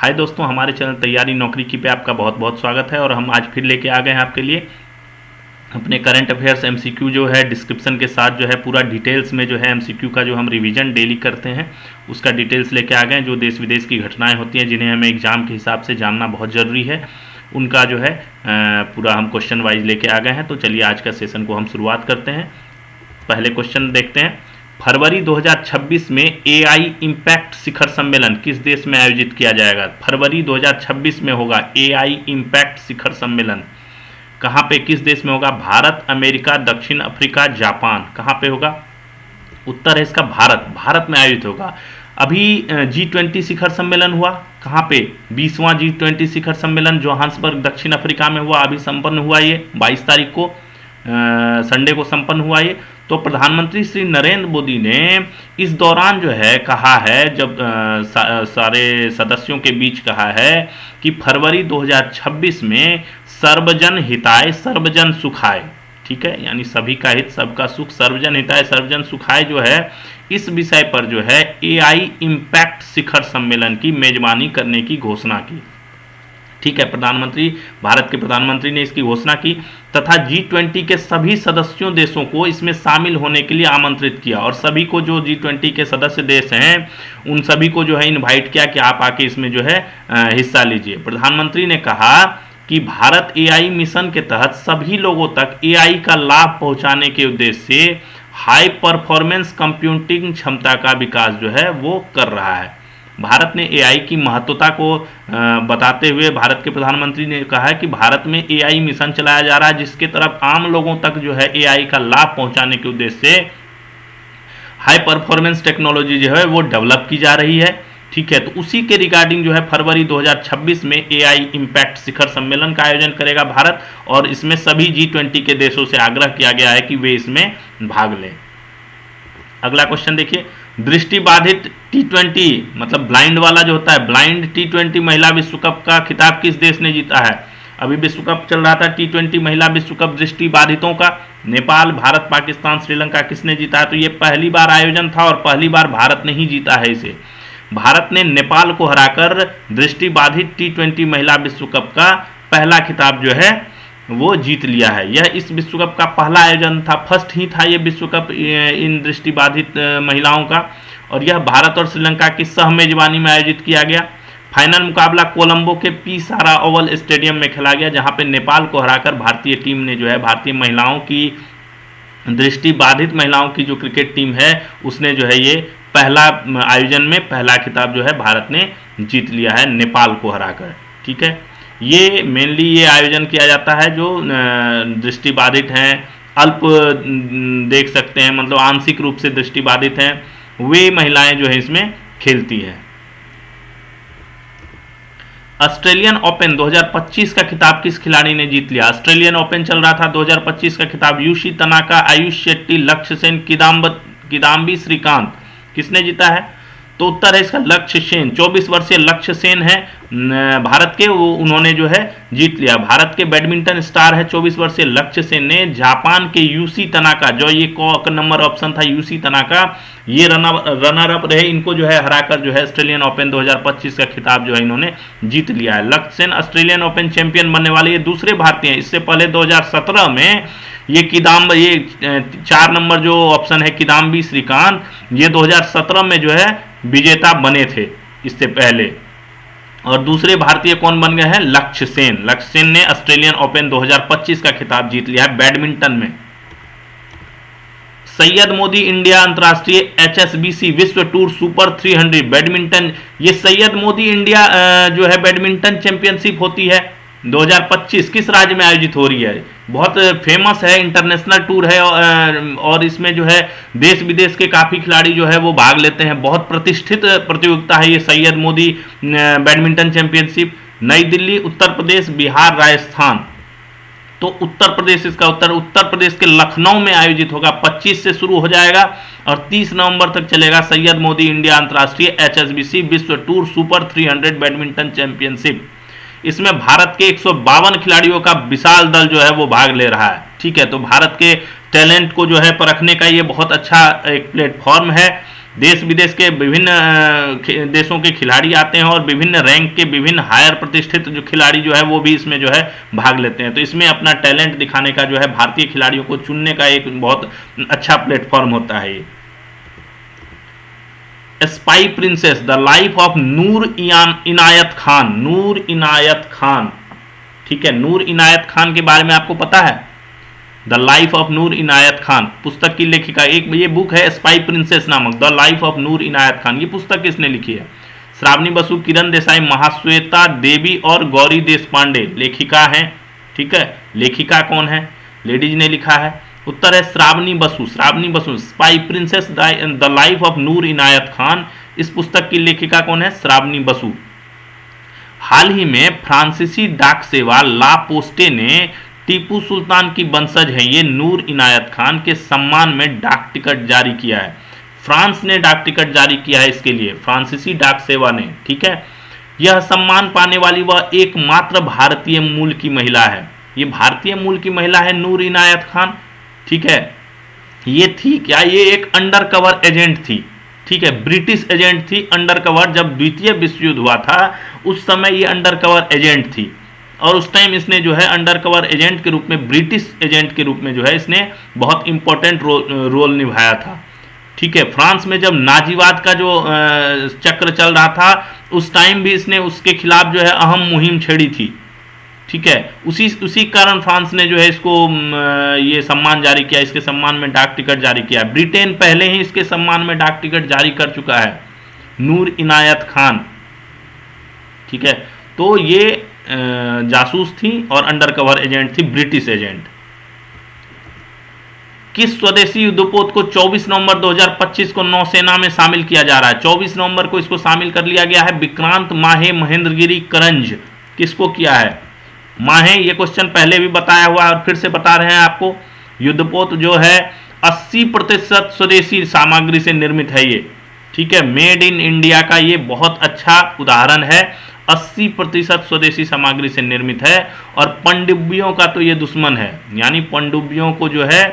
हाय दोस्तों, हमारे चैनल तैयारी नौकरी की पे आपका बहुत बहुत स्वागत है। और हम आज फिर लेके आ गए हैं आपके लिए अपने करंट अफेयर्स एमसीक्यू जो है डिस्क्रिप्शन के साथ जो है पूरा डिटेल्स में जो है एमसीक्यू का जो हम रिवीजन डेली करते हैं उसका डिटेल्स लेके आ गए हैं। जो देश विदेश की घटनाएं होती हैं जिन्हें हमें एग्जाम के हिसाब से जानना बहुत ज़रूरी है, उनका जो है पूरा हम क्वेश्चन वाइज लेके आ गए हैं। तो चलिए आज का सेशन को हम शुरुआत करते हैं। पहले क्वेश्चन देखते हैं। फरवरी 2026 में एआई इम्पैक्ट शिखर सम्मेलन किस देश में आयोजित किया जाएगा? फरवरी 2026 में होगा एआई इम्पैक्ट शिखर सम्मेलन। कहाँ पे, किस देश में होगा? भारत, अमेरिका, दक्षिण अफ्रीका, जापान। कहाँ पे होगा? उत्तर है इसका भारत में आयोजित होगा। अभी G20 शिखर सम्मेलन हुआ कहाँ पे? 20वां G20 शिखर सम्मेलन जोहान्सबर्ग दक्षिण अफ्रीका में हुआ। अभी संपन्न हुआ ये 22 तारीख को, संडे को संपन्न हुआ ये। तो प्रधानमंत्री श्री नरेंद्र मोदी ने इस दौरान जो है कहा है, जब सारे सदस्यों के बीच कहा है कि फरवरी 2026 में सर्वजन हिताय सर्वजन सुखाय, ठीक है, यानी सभी का हित सबका सुख, सर्वजन हिताय सर्वजन सुखाय जो है, इस विषय पर जो है एआई इम्पैक्ट शिखर सम्मेलन की मेजबानी करने की घोषणा की। ठीक है, भारत के प्रधानमंत्री ने इसकी घोषणा की तथा G20 के सभी सदस्यों देशों को इसमें शामिल होने के लिए आमंत्रित किया। और सभी को, जो G20 के सदस्य देश हैं, उन सभी को जो है इनवाइट किया कि आप आके इसमें जो है हिस्सा लीजिए। प्रधानमंत्री ने कहा कि भारत एआई मिशन के तहत सभी लोगों तक एआई का लाभ पहुंचाने के उद्देश्य से हाई परफॉर्मेंस कंप्यूटिंग क्षमता का विकास जो है वो कर रहा है। भारत ने एआई की महत्वता को बताते हुए भारत के प्रधानमंत्री ने कहा है कि भारत में एआई मिशन चलाया जा रहा है जिसके तरफ आम लोगों तक जो है एआई का लाभ पहुंचाने के उद्देश्य से हाई परफॉर्मेंस टेक्नोलॉजी जो है वो डेवलप की जा रही है। ठीक है, तो उसी के रिगार्डिंग जो है फरवरी 2026 में एआई इम्पैक्ट शिखर सम्मेलन का आयोजन करेगा भारत, और इसमें सभी G20 के देशों से आग्रह किया गया है कि वे इसमें भाग लें। अगला क्वेश्चन देखिए। दृष्टिबाधित T20 मतलब ब्लाइंड वाला जो होता है, ब्लाइंड T20 महिला विश्व कप का खिताब किस देश ने जीता है? अभी विश्व कप चल रहा था T20 महिला विश्व कप दृष्टिबाधितों का। नेपाल, भारत, पाकिस्तान, श्रीलंका, किसने जीता है? तो ये पहली बार आयोजन था और पहली बार भारत ने ही जीता है इसे। भारत ने नेपाल को हराकर दृष्टिबाधित T20 महिला विश्व कप का पहला खिताब जो है वो जीत लिया है। यह इस विश्व कप का पहला आयोजन था, फर्स्ट ही था ये विश्व कप इन दृष्टिबाधित महिलाओं का, और यह भारत और श्रीलंका की सह मेजबानी में आयोजित किया गया। फाइनल मुकाबला कोलंबो के पी सारा ओवल स्टेडियम में खेला गया, जहां पे नेपाल को हराकर भारतीय टीम ने जो है, भारतीय महिलाओं की, दृष्टिबाधित महिलाओं की जो क्रिकेट टीम है उसने जो है ये पहला आयोजन में पहला खिताब जो है भारत ने जीत लिया है नेपाल को हराकर। ठीक है, ये मेनली ये आयोजन किया जाता है जो दृष्टिबाधित हैं, अल्प देख सकते हैं, मतलब आंशिक रूप से दृष्टिबाधित हैं, वे महिलाएं जो है इसमें खेलती हैं। ऑस्ट्रेलियन ओपन 2025 का खिताब किस खिलाड़ी ने जीत लिया? ऑस्ट्रेलियन ओपन चल रहा था 2025 का खिताब यूशी तनाका, आयुष शेट्टी, लक्ष्य सेन, किदाम्बी श्रीकांत, किसने जीता है? तो उत्तर है इसका लक्ष्य सेन। 24 वर्षीय लक्ष्य सेन है भारत के, वो उन्होंने जो है जीत लिया। भारत के बैडमिंटन स्टार है 24 वर्षीय लक्ष्य सेन ने जापान के यूसी तनाका, जो ये नंबर ऑप्शन था यूसी तनाका, ये रनर अप रहे, इनको जो है हराकर जो है ऑस्ट्रेलियन ओपन 2025 का खिताब जो है इन्होंने जीत लिया है। लक्ष्य सेन ऑस्ट्रेलियन ओपन चैंपियन बनने वाले ये दूसरे भारतीय हैं। इससे पहले 2017 में ये 4 नंबर जो ऑप्शन है किदाम्बी श्रीकांत, ये 2017 में जो है विजेता बने थे इससे पहले। और दूसरे भारतीय कौन बन गए हैं? लक्ष्य सेन। लक्ष्य सेन ने ऑस्ट्रेलियन ओपन 2025 का खिताब जीत लिया है बैडमिंटन में। सैयद मोदी इंडिया अंतर्राष्ट्रीय HSBC विश्व टूर सुपर 300 बैडमिंटन, ये सैयद मोदी इंडिया जो है बैडमिंटन चैंपियनशिप होती है 2025 किस राज्य में आयोजित हो रही है? बहुत फेमस है, इंटरनेशनल टूर है, और इसमें जो है देश विदेश के काफ़ी खिलाड़ी जो है वो भाग लेते हैं। बहुत प्रतिष्ठित प्रतियोगिता है ये सैयद मोदी बैडमिंटन चैंपियनशिप। नई दिल्ली, उत्तर प्रदेश, बिहार, राजस्थान। तो उत्तर प्रदेश इसका उत्तर प्रदेश के लखनऊ में आयोजित होगा। 25 से शुरू हो जाएगा और 30 नवंबर तक चलेगा सैयद मोदी इंडिया अंतर्राष्ट्रीय HSBC विश्व टूर सुपर 300 बैडमिंटन चैंपियनशिप। इसमें भारत के 152 खिलाड़ियों का विशाल दल जो है वो भाग ले रहा है। ठीक है, तो भारत के टैलेंट को जो है परखने का ये बहुत अच्छा एक प्लेटफॉर्म है। देश विदेश के विभिन्न देशों के खिलाड़ी आते हैं और विभिन्न रैंक के विभिन्न हायर प्रतिष्ठित जो खिलाड़ी जो है वो भी इसमें जो है भाग लेते हैं। तो इसमें अपना टैलेंट दिखाने का जो है भारतीय खिलाड़ियों को चुनने का एक बहुत अच्छा प्लेटफॉर्म होता है ये। Spy princess the life of Noor Inayat Khan. Noor Inayat Khan, ठीक है, नूर इनायत खान के बारे में आपको पता है? The life of Noor Inayat Khan पुस्तक की लेखिका, एक ये बुक है स्पाई प्रिंसेस नामक, the life of Noor Inayat Khan. ये पुस्तक किसने लिखी है? श्रावणी बसु, किरण देसाई, महाश्वेता देवी और गौरी देशपांडे लेखिका हैं। ठीक है, लेखिका कौन है? लेडीज ने लिखा है। उत्तर है Shrabani Basu. Shrabani Basu, spy princess the life of Noor Inayat Khan, इस पुस्तक की लेखिका कौन है? श्रावणी बसु। हाल ही में फ्रांसीसी डाक सेवा ला पोस्टे ने टीपू सुल्तान की वंशज है ये नूर इनायत खान के सम्मान में डाक टिकट जारी किया है। फ्रांस ने डाक टिकट जारी किया है इसके लिए, फ्रांसीसी डाक सेवा ने। ठीक है, यह सम्मान पाने वाली वह एकमात्र भारतीय मूल की महिला है। ये भारतीय मूल की महिला है नूर इनायत खान। ठीक है, ये थी क्या? ये एक अंडर कवर एजेंट थी। ठीक है, ब्रिटिश एजेंट थी, अंडर कवर। जब द्वितीय विश्व युद्ध हुआ था उस समय ये अंडर कवर एजेंट थी और उस टाइम इसने जो है अंडर कवर एजेंट के रूप में, ब्रिटिश एजेंट के रूप में जो है इसने बहुत इंपॉर्टेंट रोल निभाया था। ठीक है, फ्रांस में जब नाजीवाद का जो चक्र चल रहा था उस टाइम भी इसने उसके खिलाफ जो है अहम मुहिम छेड़ी थी। ठीक है, उसी कारण फ्रांस ने जो है इसको ये सम्मान जारी किया, इसके सम्मान में डाक टिकट जारी किया। ब्रिटेन पहले ही इसके सम्मान में डाक टिकट जारी कर चुका है, नूर इनायत खान। ठीक है, तो ये जासूस थी और अंडरकवर एजेंट थी, ब्रिटिश एजेंट। किस स्वदेशी युद्धपोत को 24 नवंबर 2025 को नौसेना में शामिल किया जा रहा है? 24 नवंबर को इसको शामिल कर लिया गया है। विक्रांत माहे महेंद्रगिरी करंज किसको किया है? माहे, ये क्वेश्चन पहले भी बताया हुआ है और फिर से बता रहे हैं आपको। युद्धपोत जो है 80% स्वदेशी सामग्री से निर्मित है ये। ठीक है, मेड इन इंडिया का ये बहुत अच्छा उदाहरण है। 80% स्वदेशी सामग्री से निर्मित है और पनडुब्बियों का तो ये दुश्मन है, यानी पनडुब्बियों को जो है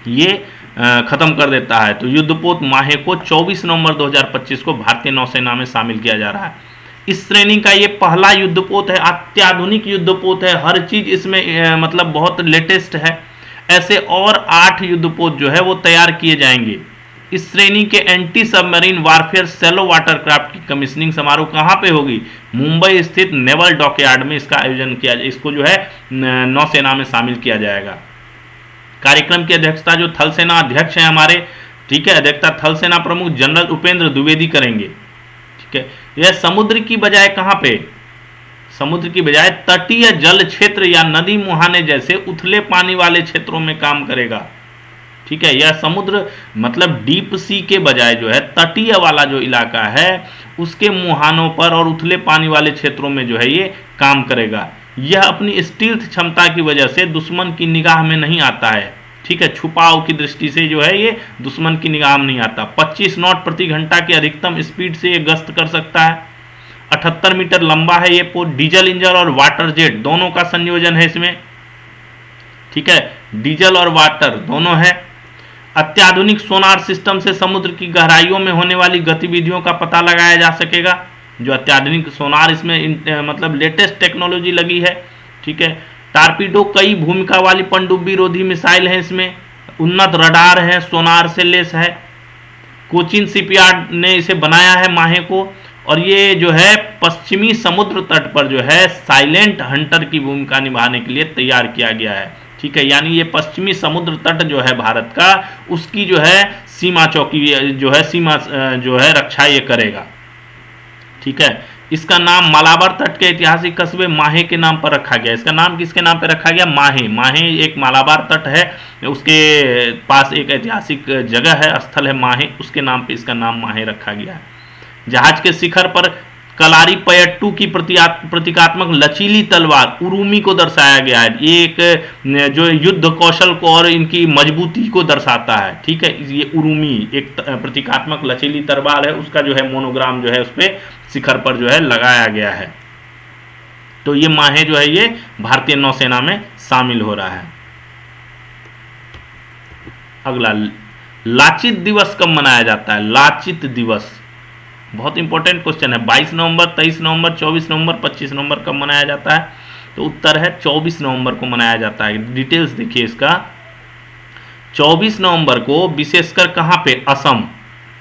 ये खत्म कर देता है। तो युद्धपोत माहे को 24 नवंबर 2025 को भारतीय नौसेना में शामिल किया जा रहा है। इस श्रेणी का ये पहला युद्धपोत है, अत्याधुनिक युद्धपोत है, हर चीज इसमें मतलब बहुत लेटेस्ट है। ऐसे और 8 युद्धपोत जो है वो तैयार किए जाएंगे। इस श्रेणी के एंटी सबमरीन वारफेयर सेलो वाटरक्राफ्ट की कमीशनिंग समारोह कहाँ पे होगी? मुंबई स्थित नेवल डॉकयार्ड में इसका आयोजन किया जाए, इसको जो है नौसेना में शामिल किया जाएगा। कार्यक्रम की अध्यक्षता जो थल सेना अध्यक्ष हैं हमारे, ठीक है, अध्यक्षता थल सेना प्रमुख जनरल उपेंद्र द्विवेदी करेंगे। ठीक है, यह समुद्र की बजाय कहाँ पे? समुद्र की बजाय तटीय जल क्षेत्र या नदी मुहाने जैसे उथले पानी वाले क्षेत्रों में काम करेगा। ठीक है, यह समुद्र मतलब डीप सी के बजाय जो है तटीय वाला जो इलाका है उसके मुहानों पर और उथले पानी वाले क्षेत्रों में जो है ये काम करेगा। यह अपनी स्टील्थ क्षमता की वजह से दुश्मन की निगाह में नहीं आता है। ठीक है, छुपाव की दृष्टि से जो है ये दुश्मन की निगाह में नहीं आता। 25 नॉट प्रति घंटा की अधिकतम स्पीड से ये गश्त कर सकता है। 78 मीटर लंबा है ये पोत। डीजल इंजन और वाटर जेट दोनों का संयोजन है इसमें। ठीक है, डीजल और वाटर दोनों है। अत्याधुनिक सोनार सिस्टम से समुद्र की गहराइयों में होने वाली गतिविधियों का पता लगाया जा सकेगा। जो अत्याधुनिक सोनार इसमें मतलब लेटेस्ट टेक्नोलॉजी लगी है। ठीक है, टारपीडो कई भूमिका वाली पनडुब्बी रोधी मिसाइल है इसमें। उन्नत रडार है, सोनार से लेस है। कोचिन शिपयार्ड ने इसे बनाया है माहे को, और ये जो है पश्चिमी समुद्र तट पर जो है साइलेंट हंटर की भूमिका निभाने के लिए तैयार किया गया है। ठीक है, यानी ये पश्चिमी समुद्र तट जो है भारत का, उसकी जो है सीमा चौकी जो है सीमा जो है रक्षा ये करेगा। ठीक है, इसका नाम मालाबार तट के ऐतिहासिक कस्बे माहे के नाम पर रखा गया। इसका नाम किसके नाम पर रखा गया? माहे। माहे एक मालाबार तट है, उसके पास एक ऐतिहासिक जगह है, स्थल है माहे, उसके नाम पे इसका नाम माहे रखा गया है। जहाज के शिखर पर कलारी पयट्टू की प्रतीकात्मक लचीली तलवार उरुमी को दर्शाया गया है। ये एक जो युद्ध कौशल को और इनकी मजबूती को दर्शाता है। ठीक है, ये उरुमी एक प्रतीकात्मक लचीली तलवार है, उसका जो है मोनोग्राम जो है उस पर शिखर पर जो है लगाया गया है। तो ये माहे जो है ये भारतीय नौसेना में शामिल हो रहा है। अगला, लाचित दिवस कब मनाया जाता है? लाचित दिवस बहुत इंपॉर्टेंट क्वेश्चन है। 22 नवंबर, 23 नवंबर, 24 नवंबर, 25 नवंबर कब मनाया जाता है? तो उत्तर है 24 नवंबर को मनाया जाता है। डिटेल्स देखिए इसका। 24 नवंबर को विशेषकर कहाँ पे? असम,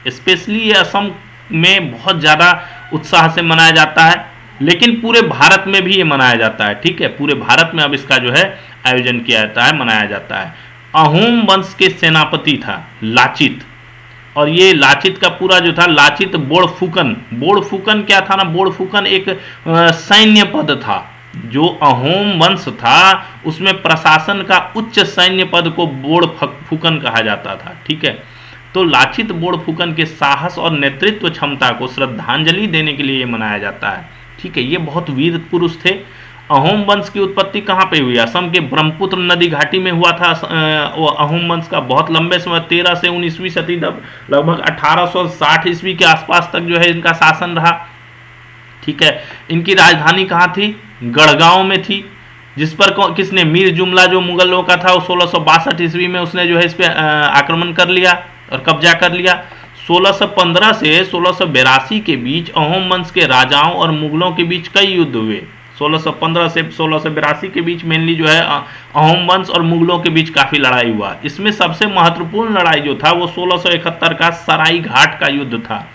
स्पेशली ये असम में बहुत ज़्यादा उत्साह से मनाया जाता है, लेकिन पूरे भारत में भी ये मनाया जाता है। ठीक है, पूरे भारत में अब इसका जो है आयोजन किया जाता है, मनाया जाता है। अहोम वंश के सेनापति था लाचित, और ये लाचित का पूरा जो था लाचित बोड़फुकन। बोड़फुकन क्या था ना? बोड़फुकन एक सैन्य पद था। जो अहोम वंश था उसमें प्रशासन का उच्च सैन्य पद को बोड़फुकन कहा जाता था। ठीक है, तो लाचित बोड़फुकन के साहस और नेतृत्व क्षमता को श्रद्धांजलि देने के लिए ये मनाया जाता है। ठीक है, ये बहुत वीर पुरुष थे। अहोम वंश की उत्पत्ति कहाँ पे हुई? असम के ब्रह्मपुत्र नदी घाटी में हुआ था। वो अहोम वंश का बहुत लंबे समय 13 से 19वीं सदी तक, लगभग 1860 ईस्वी के आसपास तक जो है इनका शासन रहा। ठीक है, इनकी राजधानी कहाँ थी? गढ़गांव में थी, जिस पर किसने? मीर जुमला जो मुगलों का था, वो 1662 ईस्वी में उसने जो है इस पर आक्रमण कर लिया और कब्जा कर लिया। 1615 से 1682 के बीच अहोम वंश के राजाओं और मुगलों के बीच कई युद्ध हुए। 1615 से 1682 के बीच मेनली जो है अहोम वंश और मुगलों के बीच काफ़ी लड़ाई हुआ। इसमें सबसे महत्वपूर्ण लड़ाई जो था वो 1671 का सराई घाट का युद्ध था।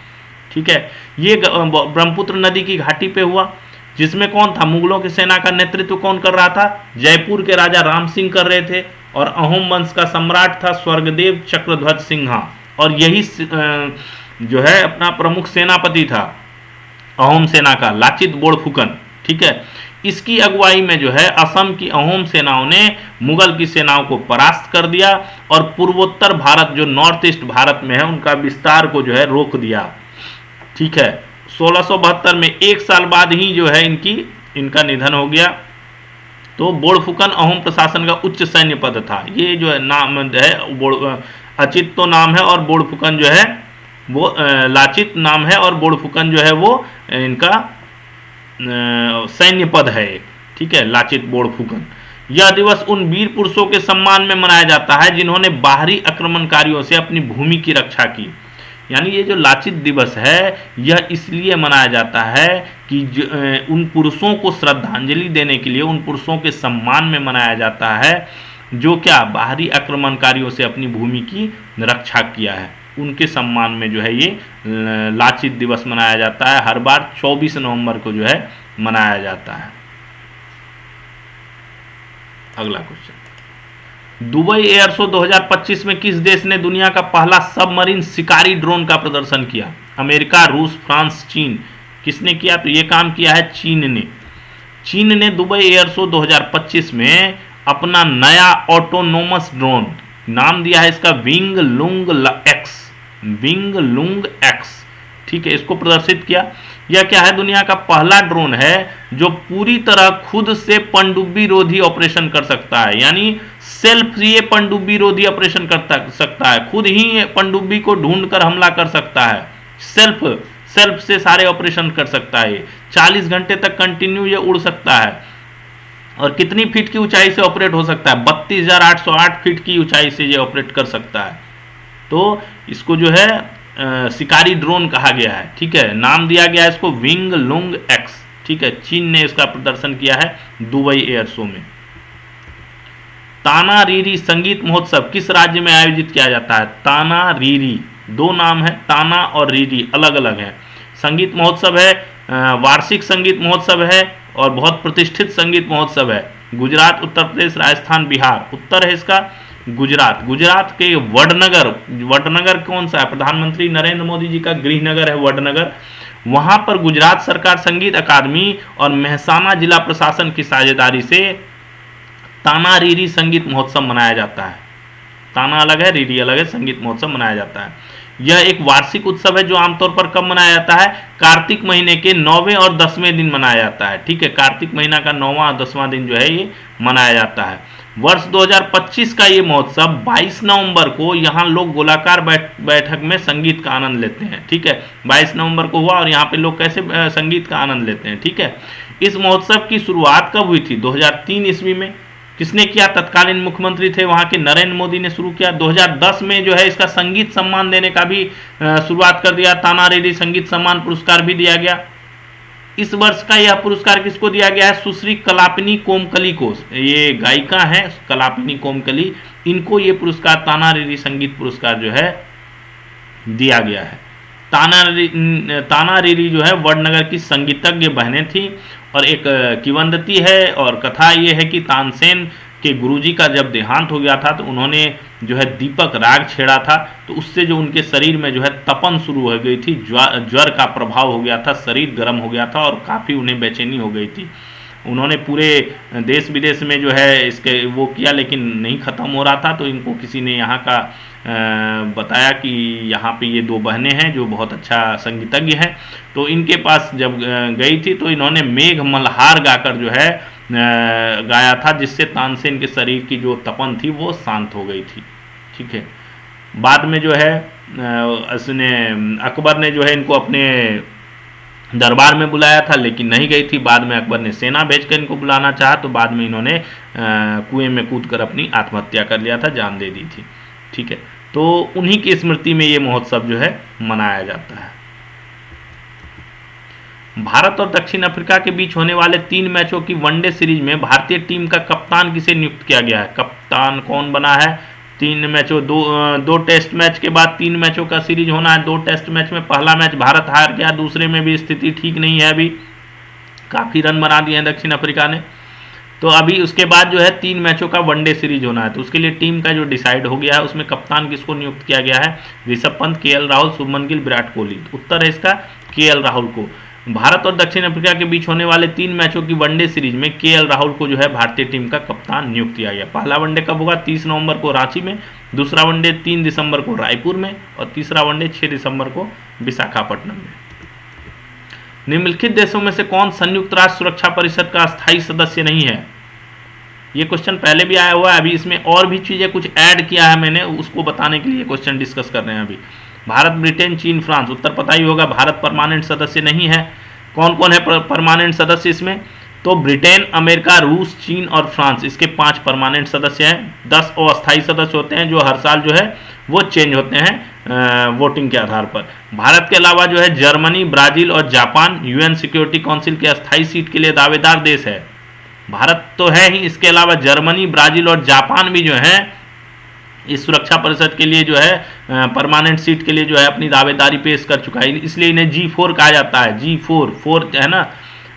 ठीक है, ये ब्रह्मपुत्र नदी की घाटी पे हुआ, जिसमें कौन था? मुगलों की सेना का नेतृत्व कौन कर रहा था? जयपुर के राजा राम सिंह कर रहे थे, और अहोम वंश का सम्राट था स्वर्गदेव चक्रध्वज सिंहा, और यही जो है अपना प्रमुख सेनापति था अहोम सेना का, लाचित बोड़फुकन। ठीक है, इसकी अगुवाई में जो है असम की अहोम सेनाओं ने मुगल की सेनाओं को परास्त कर दिया, और पूर्वोत्तर भारत जो नॉर्थ ईस्ट भारत में है उनका विस्तार को जो है रोक दिया। ठीक है, 1672 में एक साल बाद ही जो है इनका निधन हो गया। तो बोड़फुकन अहोम प्रशासन का उच्च सैन्य पद था। ये जो है नाम है अचित तो नाम है, और बोड़फुकन जो है वो लाचित नाम है, और बोड़फुकन जो है वो इनका सैन्य पद है एक। ठीक है, लाचित बोड़फुकन। यह दिवस उन वीर पुरुषों के सम्मान में मनाया जाता है जिन्होंने बाहरी आक्रमणकारियों से अपनी भूमि की रक्षा की। यानी ये जो लाचित दिवस है यह इसलिए मनाया जाता है कि उन पुरुषों को श्रद्धांजलि देने के लिए, उन पुरुषों के सम्मान में मनाया जाता है जो क्या? बाहरी आक्रमणकारियों से अपनी भूमि की रक्षा किया है। उनके सम्मान में जो है ये लाचित दिवस मनाया जाता है। हर बार 24 नवंबर को जो है मनाया जाता है। अगला क्वेश्चन, दुबई एयर शो 2025 में किस देश ने दुनिया का पहला सबमरीन शिकारी ड्रोन का प्रदर्शन किया? अमेरिका, रूस, फ्रांस, चीन। किसने किया? तो ये काम किया है चीन ने। चीन ने दुबई एयर शो 2025 में अपना नया ऑटोनोमस ड्रोन, नाम दिया है इसका विंग लुंग एक्स, विंग लुंग एक्स। ठीक है, इसको प्रदर्शित किया। यह क्या है? दुनिया का पहला ड्रोन है जो पूरी तरह खुद से पनडुब्बी रोधी ऑपरेशन कर सकता है। यानी सेल्फ ये पनडुब्बी रोधी ऑपरेशन कर सकता है, खुद ही पनडुब्बी को ढूंढकर हमला कर सकता है, सेल्फ से सारे ऑपरेशन कर सकता है। 40 घंटे तक कंटिन्यू ये उड़ सकता है। और कितनी फीट की ऊंचाई से ऑपरेट हो सकता है? 32,808 फीट की ऊंचाई से ये ऑपरेट कर सकता है। तो इसको जो है शिकारी ड्रोन कहा गया है। ठीक है, नाम दिया गया है इसको विंग लुंग एक्स। ठीक है, चीन ने इसका प्रदर्शन किया है दुबई एयर शो में। ताना रीरी संगीत महोत्सव किस राज्य में आयोजित किया जाता है? ताना रीरी, दो नाम है, ताना और रीरी अलग अलग है। संगीत महोत्सव है, वार्षिक संगीत महोत्सव है और बहुत प्रतिष्ठित संगीत महोत्सव है। गुजरात, उत्तर प्रदेश, राजस्थान, बिहार। उत्तर है इसका गुजरात। गुजरात के वडनगर कौन सा है? प्रधानमंत्री नरेंद्र मोदी जी का गृह नगर है वडनगर। वहां पर गुजरात सरकार संगीत अकादमी और मेहसाना जिला प्रशासन की साझेदारी से ताना रीरी संगीत महोत्सव मनाया जाता है। ताना अलग है, रीरी अलग है, संगीत महोत्सव मनाया जाता है। यह एक वार्षिक उत्सव है जो आमतौर पर कब मनाया जाता है? कार्तिक महीने के 9वें और 10वें दिन मनाया जाता है। ठीक है, कार्तिक महीना का 9वां और 10वां दिन जो है ये मनाया जाता है। वर्ष 2025 का ये महोत्सव 22 नवंबर को यहाँ लोग गोलाकार बैठक में संगीत का आनंद लेते हैं। ठीक है, 22 नवंबर को हुआ और यहाँ पे लोग कैसे संगीत का आनंद लेते हैं। ठीक है, इस महोत्सव की शुरुआत कब हुई थी? 2003 ईस्वी में। किसने किया? तत्कालीन मुख्यमंत्री थे वहाँ के नरेंद्र मोदी ने शुरू किया। 2010 में जो है इसका संगीत सम्मान देने का भी शुरुआत कर दिया। ताना रेड्डी संगीत सम्मान पुरस्कार भी दिया गया। इस वर्ष का यह पुरस्कार किसको दिया गया है? सुश्री कलापिनी कोमकली को। ये गायिका हैं कलापिनी कोमकली, इनको ये पुरस्कार ताना रेड्डी संगीत पुरस्कार जो है दिया गया है। ताना रेड्डी जो है वडनगर की संगीतज्ञ बहनें थी और एक किंवदंती है और कथा ये है कि तानसेन के गुरुजी का जब देहांत हो गया था तो उन्होंने जो है दीपक राग छेड़ा था, तो उससे जो उनके शरीर में जो है तपन शुरू हो गई थी, ज्वर का प्रभाव हो गया था, शरीर गर्म हो गया था और काफ़ी उन्हें बेचैनी हो गई थी। उन्होंने पूरे देश विदेश में जो है इसके वो किया लेकिन नहीं ख़त्म हो रहा था। तो इनको किसी ने यहाँ का बताया कि यहाँ पे ये दो बहनें हैं जो बहुत अच्छा संगीतज्ञ हैं, तो इनके पास जब गई थी तो इन्होंने मेघ मल्हार गाकर जो है गाया था, जिससे तानसेन के शरीर की जो तपन थी वो शांत हो गई थी। ठीक है, बाद में जो है अकबर ने जो है इनको अपने दरबार में बुलाया था लेकिन नहीं गई थी। बाद में अकबर ने सेना भेजकर इनको बुलाना चाहा तो बाद में इन्होंने कुएं में कूदकर अपनी आत्महत्या कर लिया था, जान दे दी थी। ठीक है, तो उन्हीं की स्मृति में ये महोत्सव जो है मनाया जाता है। भारत और दक्षिण अफ्रीका के बीच होने वाले 3 मैचों की वनडे सीरीज में भारतीय टीम का कप्तान किसे नियुक्त किया गया है? कप्तान कौन बना है? 3 मैचों दो टेस्ट मैच के बाद 3 मैचों का सीरीज होना है। 2 टेस्ट मैच में पहला मैच भारत हार गया, दूसरे में भी स्थिति ठीक नहीं है, अभी काफ़ी रन बना दिए हैं दक्षिण अफ्रीका ने। तो अभी उसके बाद जो है 3 मैचों का वनडे सीरीज होना है, तो उसके लिए टीम का जो डिसाइड हो गया है उसमें कप्तान किसको नियुक्त किया गया है? ऋषभ पंत, केएल राहुल, शुभमन गिल, विराट कोहली। उत्तर है इसका केएल राहुल को। भारत और दक्षिण अफ्रीका के बीच होने वाले 3 मैचों की वनडे सीरीज में केएल राहुल को जो है भारतीय टीम का कप्तान नियुक्त किया गया। पहला वनडे कब होगा? 30 नवंबर को रांची में, दूसरा वनडे 3 दिसंबर को रायपुर में और तीसरा वनडे 6 दिसंबर को विशाखापट्टनम में। निम्नलिखित देशों में से कौन संयुक्त राष्ट्र सुरक्षा परिषद का स्थायी सदस्य नहीं है? ये क्वेश्चन पहले भी आया हुआ है, अभी इसमें और भी चीज़ें कुछ ऐड किया है मैंने, उसको बताने के लिए क्वेश्चन डिस्कस कर रहे हैं अभी। भारत, ब्रिटेन, चीन, फ्रांस। उत्तर पता ही होगा, भारत परमानेंट सदस्य नहीं है। कौन कौन है परमानेंट सदस्य इसमें? तो ब्रिटेन, अमेरिका, रूस, चीन और फ्रांस, इसके 5 परमानेंट सदस्य हैं। 10 अस्थायी सदस्य होते हैं जो हर साल जो है वो चेंज होते हैं वोटिंग के आधार पर। भारत के अलावा जो है जर्मनी, ब्राज़ील और जापान यूएन सिक्योरिटी काउंसिल के अस्थायी सीट के लिए दावेदार देश है। भारत तो है ही, इसके अलावा जर्मनी, ब्राज़ील और जापान भी जो है इस सुरक्षा परिषद के लिए जो है परमानेंट सीट के लिए जो है अपनी दावेदारी पेश कर चुका है, इसलिए इन्हें G4 कहा जाता है। G4 है ना,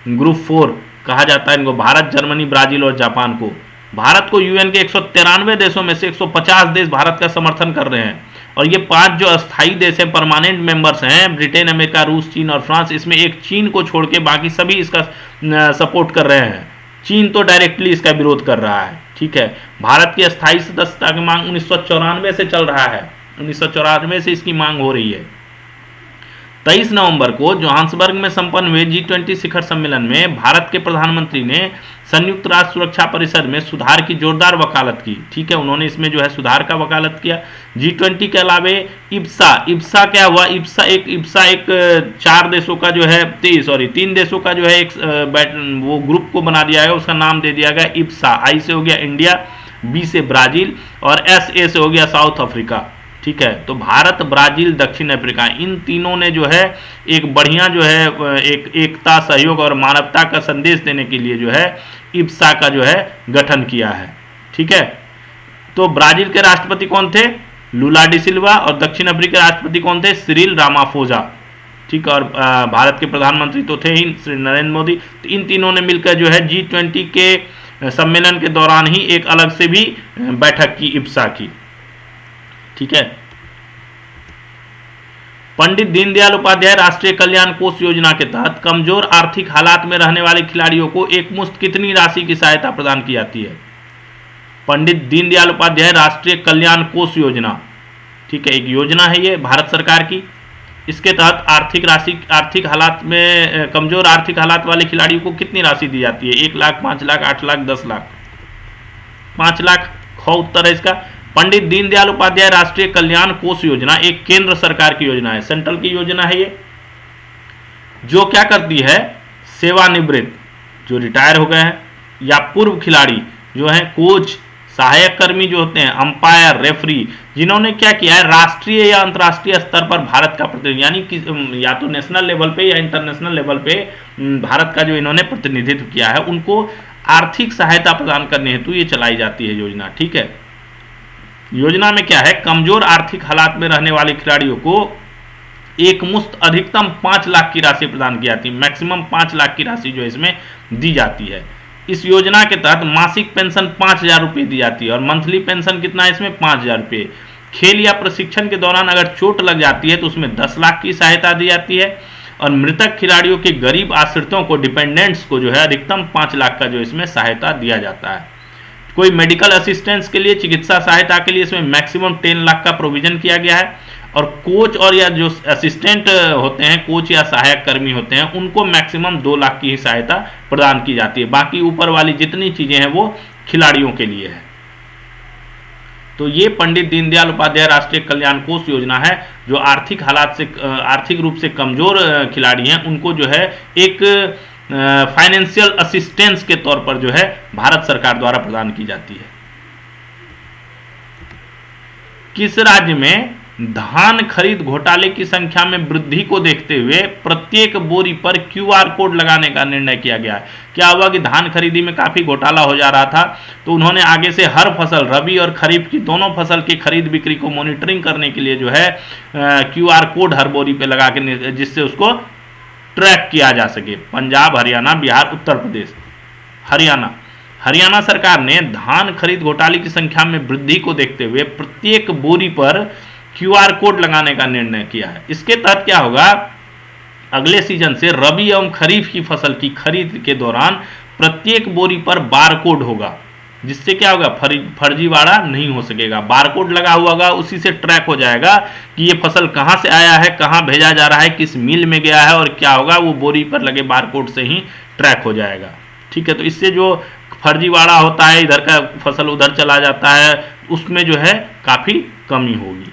ग्रुप 4 कहा जाता है इनको, भारत, जर्मनी, ब्राज़ील और जापान को। भारत को यूएन के 193 देशों में से 150 देश भारत का समर्थन कर रहे हैं और ये 5 जो अस्थायी देश हैं, परमानेंट मेंबर्स हैं, ब्रिटेन, अमेरिका, रूस, चीन और फ्रांस, इसमें एक चीन को छोड़ के बाकी सभी इसका सपोर्ट कर रहे हैं। चीन तो डायरेक्टली इसका विरोध कर रहा है। ठीक है, भारत की अस्थायी सदस्यता की मांग 1994 से चल रहा है, 1994 से इसकी मांग हो रही है। 23 नवंबर को जोहान्सबर्ग में संपन्न हुए G20 शिखर सम्मेलन में भारत के प्रधानमंत्री ने संयुक्त राष्ट्र सुरक्षा परिषद में सुधार की जोरदार वकालत की। ठीक है, उन्होंने इसमें जो है सुधार का वकालत किया। G20 के अलावे इब्सा क्या हुआ? इब्सा एक 4 देशों का जो है 3 देशों का जो है एक वो ग्रुप को बना दिया गया, उसका नाम दे दिया गया इब्सा। I से हो गया इंडिया, B से ब्राज़ील और SA से हो गया साउथ अफ्रीका। ठीक है, तो भारत, ब्राज़ील, दक्षिण अफ्रीका, इन तीनों ने जो है एक बढ़िया जो है एक एकता, सहयोग और मानवता का संदेश देने के लिए जो है इब्सा का जो है गठन किया है। ठीक है, तो ब्राज़ील के राष्ट्रपति कौन थे? लुला डी सिल्वा। और दक्षिण अफ्रीका के राष्ट्रपति कौन थे? Cyril Ramaphosa. ठीक है, और भारत के प्रधानमंत्री तो थे ही श्री नरेंद्र मोदी। तो इन तीनों ने मिलकर जो है G20 के सम्मेलन के दौरान ही एक अलग से भी बैठक की इब्सा की। ठीक है, पंडित दीनदयाल उपाध्याय राष्ट्रीय कल्याण कोष योजना के तहत कमजोर आर्थिक हालात में रहने वाले खिलाड़ियों को एक मुश्त कितनी राशि की सहायता प्रदान की जाती है? पंडित दीनदयाल उपाध्याय राष्ट्रीय कल्याण कोष योजना, ठीक है, एक योजना है ये भारत सरकार की। इसके तहत आर्थिक हालात में कमजोर आर्थिक हालात वाले खिलाड़ियों को कितनी राशि दी जाती है? 1 लाख, 5 लाख, 8 लाख, 10 लाख? 5 लाख ख उत्तर है इसका। पंडित दीनदयाल उपाध्याय राष्ट्रीय कल्याण कोष योजना एक केंद्र सरकार की योजना है, सेंट्रल की योजना है ये, जो क्या करती है? सेवानिवृत्त जो रिटायर हो गए हैं या पूर्व खिलाड़ी जो हैं कोच, सहायक कर्मी जो होते हैं, अंपायर, रेफरी, जिन्होंने क्या किया है, राष्ट्रीय या अंतर्राष्ट्रीय स्तर पर भारत का प्रतिनिधित्व, यानी कि या तो नेशनल लेवल पे या इंटरनेशनल लेवल पे भारत का जो इन्होंने प्रतिनिधित्व किया है, उनको आर्थिक सहायता प्रदान करने हेतु ये चलाई जाती है योजना। ठीक है, योजना में क्या है, कमजोर आर्थिक हालात में रहने वाले खिलाड़ियों को एक मुश्त अधिकतम 5 लाख की राशि प्रदान की जाती है, मैक्सिमम 5 लाख की राशि जो है इसमें दी जाती है। इस योजना के तहत मासिक पेंशन 5,000 रुपये दी जाती है और मंथली पेंशन कितना है इसमें, 5,000 रुपये। खेल या प्रशिक्षण के दौरान अगर चोट लग जाती है तो उसमें 10 लाख की सहायता दी जाती है और मृतक खिलाड़ियों के गरीब आश्रितों को, डिपेंडेंट्स को जो है अधिकतम 5 लाख का जो इसमें सहायता दिया जाता है। कोई मेडिकल असिस्टेंस के लिए, चिकित्सा सहायता के लिए इसमें मैक्सिमम 10 लाख का प्रोविजन किया गया है और कोच और या जो असिस्टेंट होते हैं, कोच या सहायक कर्मी होते हैं, उनको मैक्सिमम 2 लाख की ही सहायता प्रदान की जाती है। बाकी ऊपर वाली जितनी चीजें हैं वो खिलाड़ियों के लिए है। तो ये पंडित दीनदयाल उपाध्याय राष्ट्रीय कल्याण कोष योजना है, जो आर्थिक हालात से, आर्थिक रूप से कमजोर खिलाड़ी हैं, उनको जो है एक फाइनेंशियल असिस्टेंस के तौर पर जो है भारत सरकार द्वारा प्रदान की जाती है। किस राज्य में धान खरीद घोटाले की संख्या में वृद्धि को देखते हुए प्रत्येक बोरी पर QR कोड लगाने का निर्णय किया गया है? क्या हुआ कि धान खरीदी में काफी घोटाला हो जा रहा था, तो उन्होंने आगे से हर फसल, रबी और खरीफ की दोनों फसल की खरीद बिक्री को मॉनिटरिंग करने के लिए जो है QR कोड हर बोरी पे लगा के, जिससे उसको ट्रैक किया जा सके। पंजाब, हरियाणा, बिहार, उत्तर प्रदेश, हरियाणा सरकार ने धान खरीद घोटाले की संख्या में वृद्धि को देखते हुए प्रत्येक बोरी पर QR कोड लगाने का निर्णय किया है। इसके तहत क्या होगा, अगले सीजन से रबी एवं खरीफ की फसल की खरीद के दौरान प्रत्येक बोरी पर बार कोड होगा, जिससे क्या होगा, फर्जीवाड़ा नहीं हो सकेगा। बार कोड लगा हुआ होगा, उसी से ट्रैक हो जाएगा कि ये फसल कहाँ से आया है, कहाँ भेजा जा रहा है, किस मिल में गया है, और क्या होगा, वो बोरी पर लगे बार कोड से ही ट्रैक हो जाएगा। ठीक है, तो इससे जो फर्जीवाड़ा होता है, इधर का फसल उधर चला जाता है, उसमें जो है काफ़ी कमी होगी।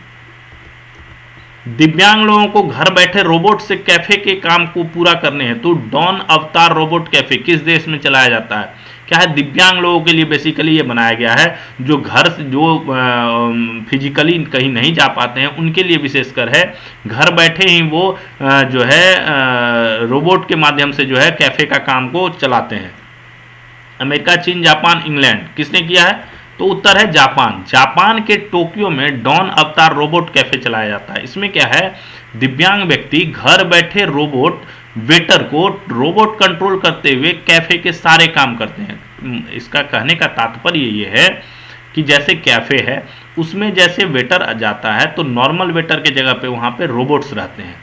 दिव्यांग लोगों को घर बैठे रोबोट से कैफे के काम को पूरा करने हेतु डॉन अवतार रोबोट कैफे किस देश में चलाया जाता है? क्या है, दिव्यांग लोगों के लिए बेसिकली ये बनाया गया है, जो घर से जो फिजिकली कहीं नहीं जा पाते हैं, उनके लिए विशेषकर है। घर बैठे ही वो जो है रोबोट के माध्यम से जो है कैफे का काम को चलाते हैं। अमेरिका, चीन, जापान, इंग्लैंड, किसने किया है? तो उत्तर है जापान। जापान के टोक्यो में डॉन अवतार रोबोट कैफे चलाया जाता है। इसमें क्या है, दिव्यांग व्यक्ति घर बैठे रोबोट वेटर को रोबोट कंट्रोल करते हुए कैफे के सारे काम करते हैं। इसका कहने का तात्पर्य ये है कि जैसे कैफे है, उसमें जैसे वेटर जाता है तो नॉर्मल वेटर के जगह पे वहाँ पे रोबोट्स रहते हैं।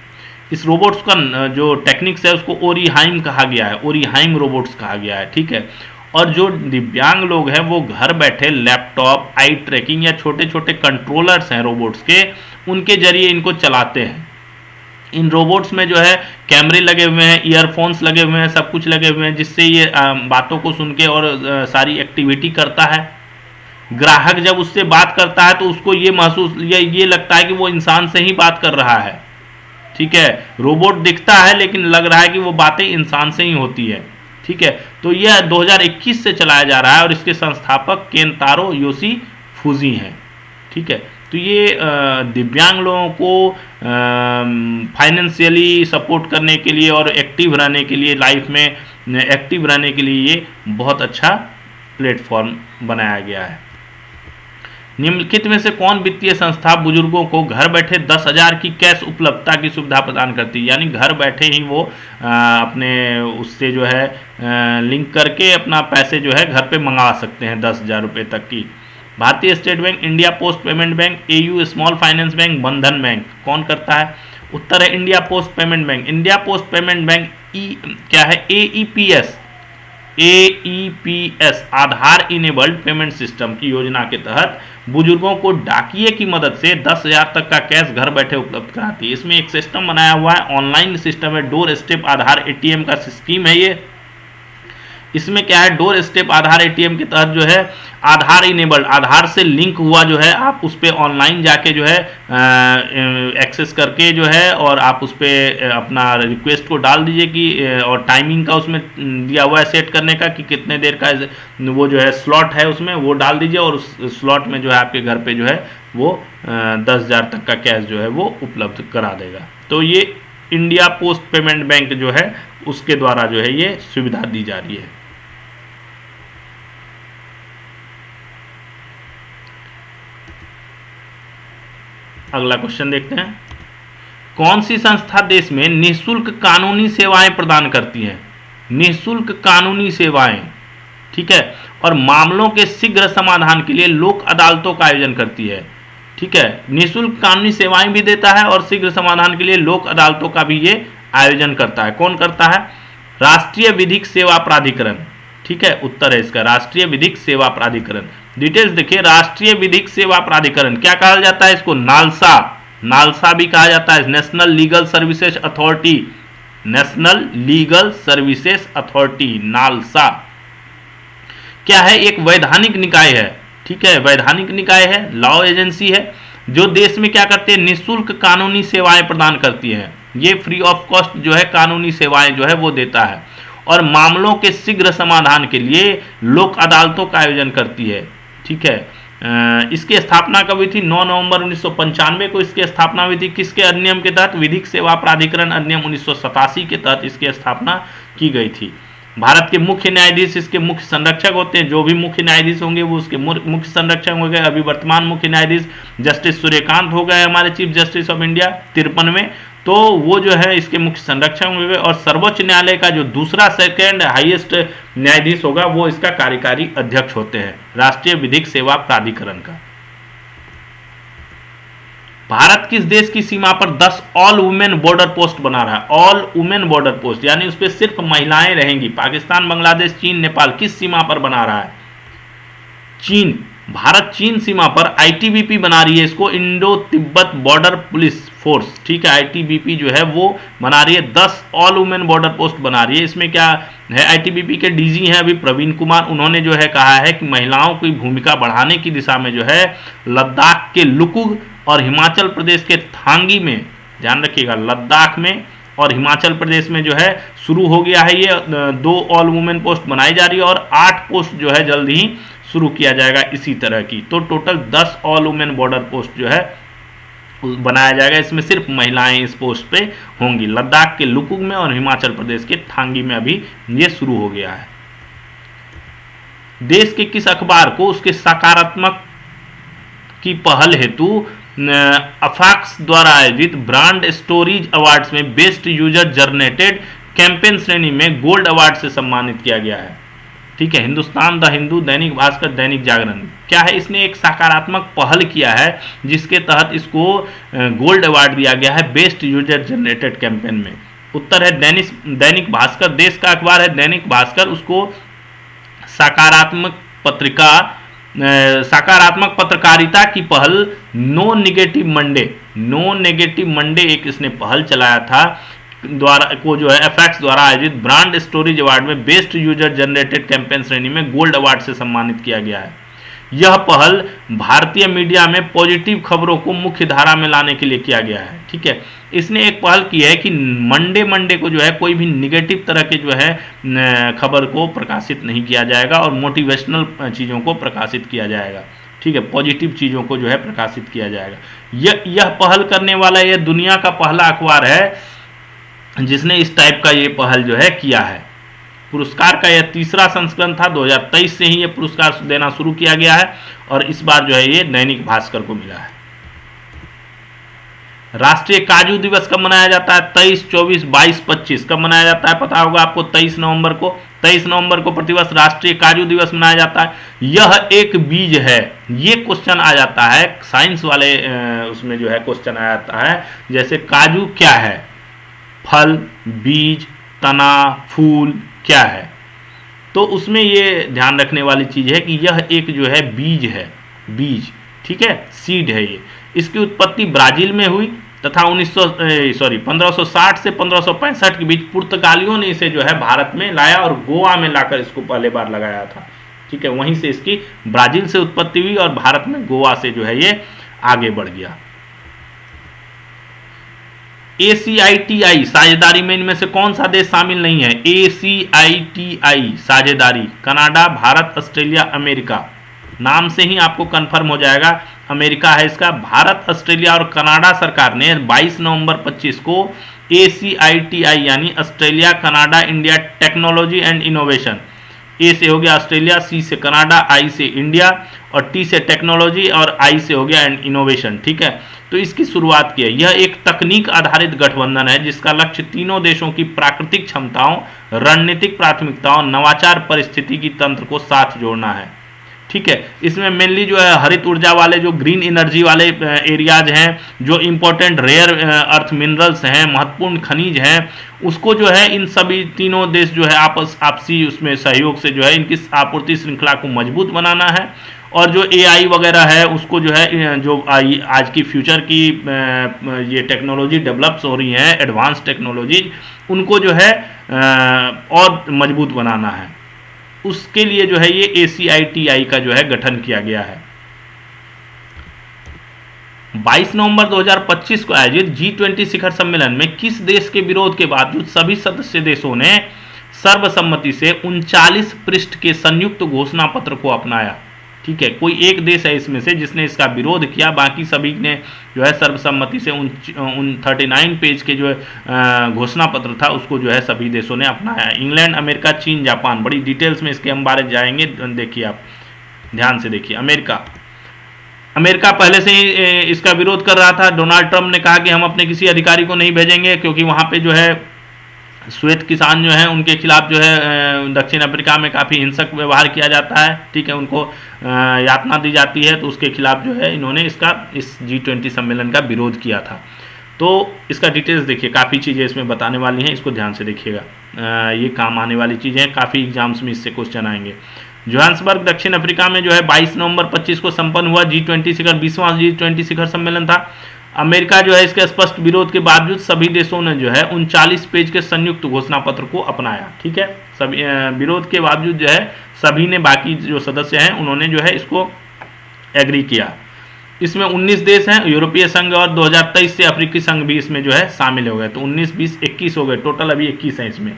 इस रोबोट्स का जो टेक्निक्स है उसको ओरिहाइम कहा गया है, ओरिहाइम रोबोट्स कहा गया है। ठीक है, और जो दिव्यांग लोग हैं वो घर बैठे लैपटॉप, आई ट्रैकिंग या छोटे छोटे कंट्रोलर्स हैं रोबोट्स के, उनके जरिए इनको चलाते हैं। इन रोबोट्स में जो है कैमरे लगे हुए हैं, ईयरफोन्स लगे हुए हैं, सब कुछ लगे हुए हैं, जिससे ये बातों को सुन के और सारी एक्टिविटी करता है। ग्राहक जब उससे बात करता है तो उसको ये महसूस ये लगता है कि वो इंसान से ही बात कर रहा है। ठीक है, रोबोट दिखता है लेकिन लग रहा है कि वो बातें इंसान से ही होती है। ठीक है, तो यह 2021 से चलाया जा रहा है और इसके संस्थापक केंतारो योशीफुजी हैं। ठीक है, तो ये दिव्यांग लोगों को फाइनेंशियली सपोर्ट करने के लिए और एक्टिव रहने के लिए, लाइफ में एक्टिव रहने के लिए ये बहुत अच्छा प्लेटफॉर्म बनाया गया है। निम्नलिखित में से कौन वित्तीय संस्था बुजुर्गों को घर बैठे 10,000 की कैश उपलब्धता की सुविधा प्रदान करती है? यानी घर बैठे ही वो अपने उससे जो है लिंक करके अपना पैसे जो है घर पे मंगा सकते हैं 10,000 रुपये तक की। भारतीय state bank, India post payment bank, AU small finance bank, बंधन बैंक। कौन करता है? उत्तर है India post payment bank. India post payment bank क्या है? AEPS आधार इनेबल्ड पेमेंट सिस्टम की योजना के तहत बुजुर्गों को डाकिये की मदद से 10,000 तक का कैश घर बैठे उपलब्ध कराती है। इसमें एक सिस्टम बनाया हुआ है, ऑनलाइन सिस्टम है, डोर स्टेप आधार ATM का स्कीम है ये। इसमें क्या है, डोर स्टेप आधार ATM के तहत जो है आधार इनेबल्ड, आधार से लिंक हुआ जो है, आप उस पर ऑनलाइन जाके जो है एक्सेस करके जो है, और आप उस पर अपना रिक्वेस्ट को डाल दीजिए कि और टाइमिंग का उसमें दिया हुआ है सेट करने का कि कितने देर का वो जो है स्लॉट है, उसमें वो डाल दीजिए और उस स्लॉट में जो है आपके घर पे जो है वो 10,000 तक का कैश जो है वो उपलब्ध करा देगा। तो ये इंडिया पोस्ट पेमेंट बैंक जो है उसके द्वारा जो है ये सुविधा दी जा रही है। अगला क्वेश्चन देखते हैं, कौन सी संस्था देश में निःशुल्क कानूनी सेवाएं प्रदान करती है? निःशुल्क कानूनी सेवाएं, ठीक है, और मामलों के शीघ्र समाधान के लिए लोक अदालतों का आयोजन करती है। ठीक है, निःशुल्क कानूनी सेवाएं भी देता है और शीघ्र समाधान के लिए लोक अदालतों का भी ये आयोजन करता है। कौन करता है? राष्ट्रीय विधिक सेवा प्राधिकरण। ठीक है, उत्तर है इसका राष्ट्रीय विधिक सेवा प्राधिकरण। डिटेल्स देखिए, राष्ट्रीय विधिक सेवा प्राधिकरण क्या कहा जाता है इसको? नालसा, नालसा भी कहा जाता है, national legal services authority, national legal services authority, NALSA. क्या है? एक वैधानिक निकाय है। ठीक है, वैधानिक निकाय है, लॉ एजेंसी है, जो देश में क्या करते हैं? निःशुल्क कानूनी सेवाएं प्रदान करती है। ये फ्री ऑफ कॉस्ट जो है कानूनी सेवाएं जो है वो देता है, और मामलों के शीघ्र समाधान के लिए लोक अदालतों का आयोजन करती है। ठीक है, इसकी स्थापना कब हुई थी? 9 नवंबर 1995 को इसकी स्थापना हुई थी। किसके अधिनियम के तहत? विधिक सेवा प्राधिकरण अधिनियम 1987 के तहत इसकी स्थापना की गई थी। भारत के मुख्य न्यायाधीश इसके मुख्य संरक्षक होते हैं। जो भी मुख्य न्यायाधीश होंगे वो उसके मुख्य संरक्षक हो गए। अभी वर्तमान मुख्य न्यायाधीश जस्टिस सूर्यकांत हो गए हमारे चीफ जस्टिस ऑफ इंडिया 53वें, तो वो जो है इसके मुख्य संरक्षक होंगे। और सर्वोच्च न्यायालय का जो दूसरा सेकेंड हाईएस्ट न्यायाधीश होगा वो इसका कार्यकारी अध्यक्ष होते हैं, राष्ट्रीय विधिक सेवा प्राधिकरण का। भारत किस देश की सीमा पर 10 ऑल वुमेन बॉर्डर पोस्ट बना रहा है? ऑल वुमेन बॉर्डर पोस्ट यानी उस पर सिर्फ महिलाएं रहेंगी। पाकिस्तान, बांग्लादेश, चीन, नेपाल किस सीमा पर बना रहा है? चीन। भारत चीन सीमा पर आईटीबीपी बना रही है इसको, Indo Tibet border police force. ठीक है, आईटीबीपी जो है वो बना रही है, 10 ऑल वुमेन बॉर्डर पोस्ट बना रही है। इसमें क्या है? आईटीबीपी के डीजी हैं अभी प्रवीण कुमार, उन्होंने जो है कहा है कि महिलाओं की भूमिका बढ़ाने की दिशा में जो है लद्दाख के लुकुग और हिमाचल प्रदेश के थांगी में, ध्यान रखिएगा, लद्दाख में और हिमाचल प्रदेश में जो है शुरू हो गया है ये 2 ऑल वुमेन पोस्ट बनाई जा रही है, और 8 पोस्ट जो है जल्द ही शुरू किया जाएगा इसी तरह की। तो total 10 all women border post जो है बनाया जाएगा। इसमें सिर्फ महिलाएं इस पोस्ट पे होंगी। लद्दाख के लुकुग में और हिमाचल प्रदेश के थांगी में अभी ये शुरू हो गया है। देश के किस अखबार को उसके सकारात्मक की पहल हेतु अफाक्स द्वारा आयोजित ब्रांड स्टोरीज अवार्ड्स में बेस्ट यूजर जनरेटेड कैंपेन श्रेणी में गोल्ड अवार्ड से सम्मानित किया गया है? ठीक है, हिंदुस्तान, द हिंदू, दैनिक भास्कर, दैनिक जागरण। क्या है? इसने एक सकारात्मक पहल किया है जिसके तहत इसको गोल्ड अवार्ड दिया गया है बेस्ट यूजर जनरेटेड कैंपेन में। उत्तर है दैनिक भास्कर। देश का अखबार है दैनिक भास्कर, उसको सकारात्मक पत्रकारिता की पहल नो नेगेटिव मंडे एक इसने पहल चलाया था द्वारा को जो है एफएक्स द्वारा आयोजित ब्रांड स्टोरीज अवार्ड में बेस्ट यूजर जनरेटेड कैंपेन श्रेणी में गोल्ड अवार्ड से सम्मानित किया गया है। यह पहल भारतीय मीडिया में पॉजिटिव खबरों को मुख्य धारा में लाने के लिए किया गया है। ठीक है, इसने एक पहल की है कि मंडे को जो है कोई भी निगेटिव तरह के जो है खबर को प्रकाशित नहीं किया जाएगा और मोटिवेशनल चीज़ों को प्रकाशित किया जाएगा। ठीक है, पॉजिटिव चीज़ों को जो है प्रकाशित किया जाएगा। यह पहल करने वाला यह दुनिया का पहला अखबार है जिसने इस टाइप का ये पहल जो है किया है। पुरस्कार का यह तीसरा संस्करण था, 2023 से ही ये पुरस्कार देना शुरू किया गया है और इस बार जो है ये दैनिक भास्कर को मिला है। राष्ट्रीय काजू दिवस कब मनाया जाता है? 23, 24, 22, 25 कब मनाया जाता है? पता होगा आपको, 23 नवंबर को। 23 नवंबर को प्रतिवर्ष राष्ट्रीय काजू दिवस मनाया जाता है। यह एक बीज है, ये क्वेश्चन आ जाता है साइंस वाले उसमें जो है क्वेश्चन आ जाता है, जैसे काजू क्या है? फल, बीज, तना, फूल क्या है? तो उसमें ये ध्यान रखने वाली चीज़ है कि यह एक जो है बीज है, बीज। ठीक है, सीड है ये। इसकी उत्पत्ति ब्राजील में हुई तथा 1560 से 1565 के बीच पुर्तगालियों ने इसे जो है भारत में लाया और गोवा में लाकर इसको पहले बार लगाया था। ठीक है, वहीं से इसकी ब्राजील से उत्पत्ति हुई और भारत में गोवा से जो है ये आगे बढ़ गया। ACITI साझेदारी में इनमें से कौन सा देश शामिल नहीं है? ACITI साझेदारी कनाडा, भारत, ऑस्ट्रेलिया, अमेरिका। नाम से ही आपको कंफर्म हो जाएगा अमेरिका है इसका। भारत, ऑस्ट्रेलिया और कनाडा सरकार ने 22 नवंबर 25 को ACITI यानी Australia Canada India technology and innovation, A से हो गया ऑस्ट्रेलिया, सी से कनाडा, आई से इंडिया और टी से टेक्नोलॉजी और आई से हो गया इनोवेशन, ठीक है। तो इसकी शुरुआत की है। यह एक तकनीक आधारित गठबंधन है जिसका लक्ष्य तीनों देशों की प्राकृतिक क्षमताओं, रणनीतिक प्राथमिकताओं, नवाचार परिस्थितिकी तंत्र को साथ जोड़ना है, ठीक है। इसमें मेनली जो है हरित ऊर्जा वाले जो ग्रीन एनर्जी वाले एरियाज हैं, जो इंपॉर्टेंट रेयर अर्थ मिनरल्स हैं, महत्वपूर्ण खनिज हैं, उसको जो है इन सभी तीनों देश जो है आपसी उसमें सहयोग से जो है इनकी आपूर्ति श्रृंखला को मजबूत बनाना है। और जो AI वगैरह है उसको जो है जो आज की फ्यूचर की ये टेक्नोलॉजी डेवलप्स हो रही हैं, एडवांस टेक्नोलॉजी, उनको जो है और मजबूत बनाना है। उसके लिए जो है ये ACITI का जो है गठन किया गया है। 22 नवंबर 2025 को आयोजित G20 शिखर सम्मेलन में किस देश के विरोध के बावजूद सभी सदस्य देशों ने सर्वसम्मति से 39 पृष्ठ के संयुक्त घोषणा पत्र को अपनाया, ठीक है। कोई एक देश है इसमें से जिसने इसका विरोध किया, बाकी सभी ने जो है सर्वसम्मति से उन 39 पेज के जो घोषणा पत्र था उसको जो है सभी देशों ने अपनाया। इंग्लैंड, अमेरिका, चीन, जापान। बड़ी डिटेल्स में इसके हम बारे जाएंगे, देखिए आप ध्यान से देखिए। अमेरिका पहले से ही इसका विरोध कर रहा था। डोनाल्ड ट्रंप ने कहा कि हम अपने किसी अधिकारी को नहीं भेजेंगे क्योंकि वहाँ पे जो है श्वेत किसान जो हैं उनके खिलाफ जो है दक्षिण अफ्रीका में काफ़ी हिंसक व्यवहार किया जाता है, ठीक है, उनको यातना दी जाती है, तो उसके खिलाफ जो है इन्होंने इस G20 सम्मेलन का विरोध किया था। तो इसका डिटेल्स देखिए, काफ़ी चीज़ें इसमें बताने वाली हैं, इसको ध्यान से देखिएगा, ये काम आने वाली चीज़ें हैं, काफ़ी एग्जाम्स में इससे क्वेश्चन आएंगे। जोहान्सबर्ग दक्षिण अफ्रीका में जो है 22 नवंबर 25 को संपन्न हुआ G20 शिखर 20वां G20 शिखर सम्मेलन था। अमेरिका जो है इसके स्पष्ट विरोध के बावजूद सभी देशों ने जो है 39 पेज के संयुक्त घोषणा पत्र को अपनाया, ठीक है। सभी विरोध के बावजूद जो है सभी ने, बाकी जो सदस्य हैं उन्होंने जो है इसको एग्री किया। इसमें 19 देश हैं, यूरोपीय संघ और 2023 से अफ्रीकी संघ भी इसमें जो है शामिल हो गए, तो 19, 20, 21 हो गए, टोटल अभी 21 हैं इसमें।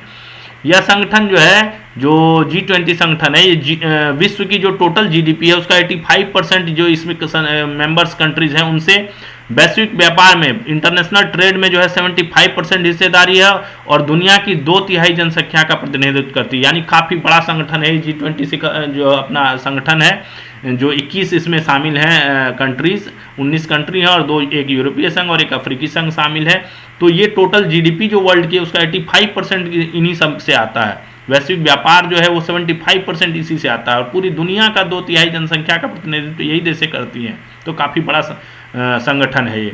यह संगठन जो है, जो G20 संगठन है, ये विश्व की जो टोटल GDP है उसका 85% जो इसमें मेंबर्स कंट्रीज हैं उनसे वैश्विक व्यापार में, इंटरनेशनल ट्रेड में जो है 75% हिस्सेदारी है और दुनिया की 2/3 जनसंख्या का प्रतिनिधित्व करती है। यानी काफ़ी बड़ा संगठन है G20 से जो अपना संगठन है, जो 21 इसमें शामिल हैं कंट्रीज, 19 कंट्री हैं और एक यूरोपीय संघ और एक अफ्रीकी संघ शामिल है। तो ये टोटल GDP जो वर्ल्ड की है उसका 85% इन्हीं सब से आता है। वैश्विक व्यापार जो है वो 75% इसी से आता है और पूरी दुनिया का 2/3 जनसंख्या का प्रतिनिधित्व यही देशें करती हैं। तो काफ़ी बड़ा संगठन है ये।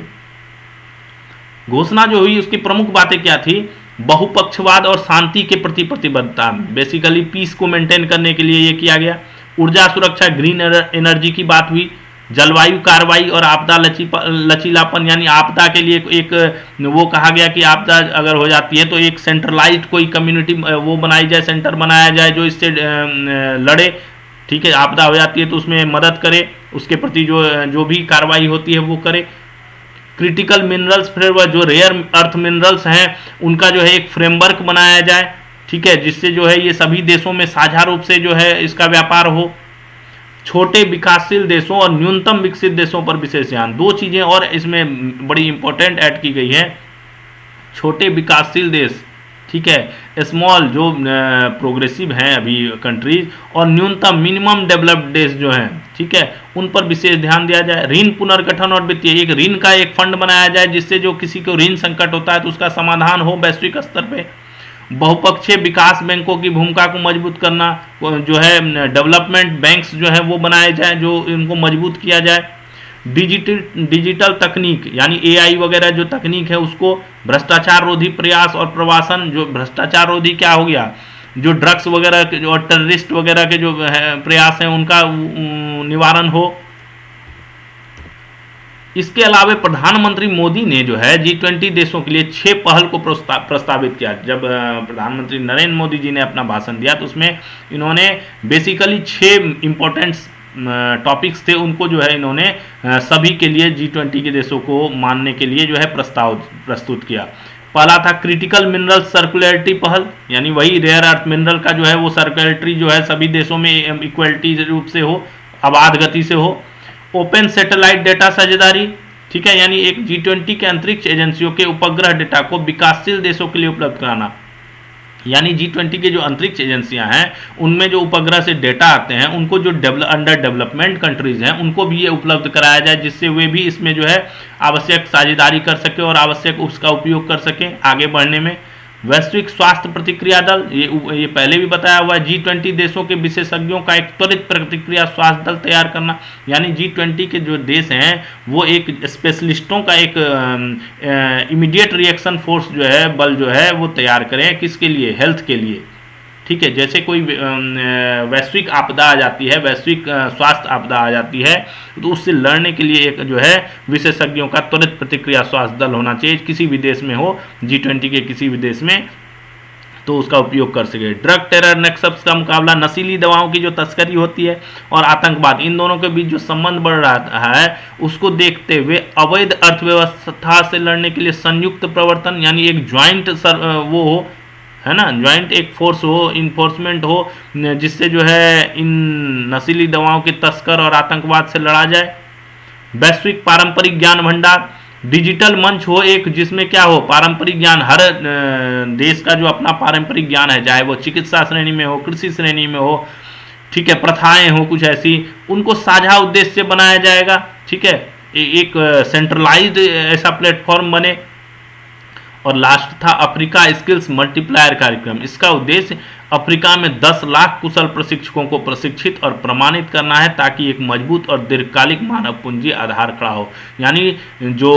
घोषणा जो हुई उसकी प्रमुख बातें क्या थी? बहुपक्षवाद और शांति के प्रति प्रतिबद्धता, बेसिकली पीस को मेंटेन करने के लिए ये किया गया। ऊर्जा सुरक्षा, ग्रीन एनर्जी की बात हुई। जलवायु कार्रवाई और आपदा लचीलापन, यानी आपदा के लिए एक वो कहा गया कि आपदा अगर हो जाती है तो एक सेंट्रलाइज्ड कोई कम्युनिटी वो बनाई जाए, सेंटर बनाया जाए जो इससे लड़े, ठीक है। आपदा हो जाती है तो उसमें मदद करे, उसके प्रति जो भी कार्रवाई होती है वो करे। क्रिटिकल मिनरल्स, फिर वह जो रेयर अर्थ मिनरल्स हैं उनका जो है एक फ्रेमवर्क बनाया जाए, ठीक है, जिससे जो है ये सभी देशों में साझा रूप से जो है इसका व्यापार हो। छोटे विकासशील देशों और न्यूनतम विकसित देशों पर विशेष ध्यान। दो चीज़ें और इसमें बड़ी इंपॉर्टेंट ऐड की गई है। छोटे विकासशील देश, ठीक है, स्मॉल जो प्रोग्रेसिव हैं अभी कंट्रीज, और न्यूनतम मिनिमम डेवलप्ड देश जो हैं, ठीक है, उन पर विशेष ध्यान दिया जाए। ऋण पुनर्गठन और वित्तीय, एक ऋण का एक फंड बनाया जाए जिससे जो किसी को ऋण संकट होता है तो उसका समाधान हो वैश्विक स्तर पे। बहुपक्षीय विकास बैंकों की भूमिका को मजबूत करना, जो है डेवलपमेंट बैंक्स जो है वो बनाए जाए, जो इनको मजबूत किया जाए। डिजिटल तकनीक यानी AI वगैरह जो तकनीक है उसको, भ्रष्टाचार रोधी प्रयास और प्रवासन, जो भ्रष्टाचार रोधी क्या हो गया, जो ड्रग्स वगैरह के और टेररिस्ट वगैरह के जो प्रयास हैं उनका निवारण हो। इसके अलावा प्रधानमंत्री मोदी ने जो है G20 देशों के लिए 6 पहल को प्रस्तावित किया। जब प्रधानमंत्री नरेंद्र मोदी जी ने अपना भाषण दिया तो उसमें इन्होंने बेसिकली 6 इम्पोर्टेंट टॉपिक्स थे, उनको जो है इन्होंने सभी के लिए G20 के देशों को मानने के लिए जो है प्रस्ताव प्रस्तुत किया। पहला था क्रिटिकल मिनरल सर्कुलरिटी पहल, यानी वही रेयर अर्थ मिनरल का जो है वो सर्कुलरिटी जो है सभी देशों में इक्वलिटी रूप से हो, अबाध गति से हो। ओपन सैटेलाइट डेटा साझेदारी, ठीक है, यानी एक G20 के अंतरिक्ष एजेंसियों के उपग्रह डेटा को विकासशील देशों के लिए उपलब्ध कराना, यानी G20 के जो अंतरिक्ष एजेंसियां हैं उनमें जो उपग्रह से डेटा आते हैं उनको जो अंडर डेवलपमेंट कंट्रीज हैं उनको भी ये उपलब्ध कराया जाए, जिससे वे भी इसमें जो है आवश्यक साझेदारी कर सके और आवश्यक उसका उपयोग कर सकें आगे बढ़ने में। वैश्विक स्वास्थ्य प्रतिक्रिया दल, ये पहले भी बताया हुआ है, G20 देशों के विशेषज्ञों का एक त्वरित प्रतिक्रिया स्वास्थ्य दल तैयार करना, यानी G20 के जो देश हैं वो एक स्पेशलिस्टों का एक इमीडिएट रिएक्शन फोर्स जो है बल जो है वो तैयार करें, किसके लिए, हेल्थ के लिए, ठीक है। जैसे कोई वैश्विक आपदा आ जाती है, वैश्विक स्वास्थ्य आपदा आ जाती है, तो उससे लड़ने के लिए एक जो है विशेषज्ञों का त्वरित प्रतिक्रिया स्वास्थ्य दल होना चाहिए, किसी भी देश में हो, G20 के किसी भी देश में, तो उसका उपयोग कर सके। ड्रग टेरर नेक्सस का मुकाबला, नशीली दवाओं की जो तस्करी होती है और आतंकवाद, इन दोनों के बीच जो संबंध बढ़ रहा है उसको देखते हुए अवैध अर्थव्यवस्था से लड़ने के लिए संयुक्त प्रवर्तन, यानी एक ज्वाइंट वो हो, है ना, ज्वाइंट एक फोर्स हो, इन्फोर्समेंट हो, जिससे जो है इन नशीली दवाओं के तस्कर और आतंकवाद से लड़ा जाए। वैश्विक पारंपरिक ज्ञान भंडार, डिजिटल मंच हो एक, जिसमें क्या हो, पारंपरिक ज्ञान, हर देश का जो अपना पारंपरिक ज्ञान है, चाहे वो चिकित्सा श्रेणी में हो, कृषि श्रेणी में हो, ठीक है, प्रथाएं हो कुछ ऐसी, उनको साझा उद्देश्य से बनाया जाएगा, ठीक है, एक सेंट्रलाइज्ड ऐसा प्लेटफॉर्म बने। और लास्ट था अफ्रीका स्किल्स मल्टीप्लायर कार्यक्रम, इसका उद्देश्य अफ्रीका में 10 लाख कुशल प्रशिक्षकों को प्रशिक्षित और प्रमाणित करना है, ताकि एक मजबूत और दीर्घकालिक मानव पूंजी आधार खड़ा हो, यानी जो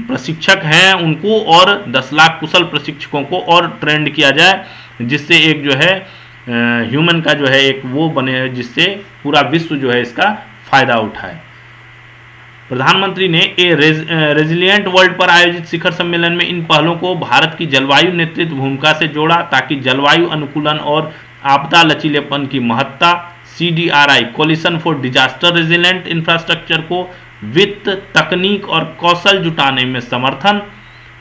प्रशिक्षक हैं उनको और 10 लाख कुशल प्रशिक्षकों को और ट्रेंड किया जाए, जिससे एक जो है ह्यूमन का जो है एक वो बने, जिससे पूरा विश्व जो है इसका फायदा उठाए। प्रधानमंत्री ने रेजिलिएंट वर्ल्ड पर आयोजित शिखर सम्मेलन में इन पहलों को भारत की जलवायु नेतृत्व भूमिका से जोड़ा, ताकि जलवायु अनुकूलन और आपदा लचीलेपन की महत्ता, CDRI coalition for disaster resilient infrastructure को वित्त, तकनीक और कौशल जुटाने में समर्थन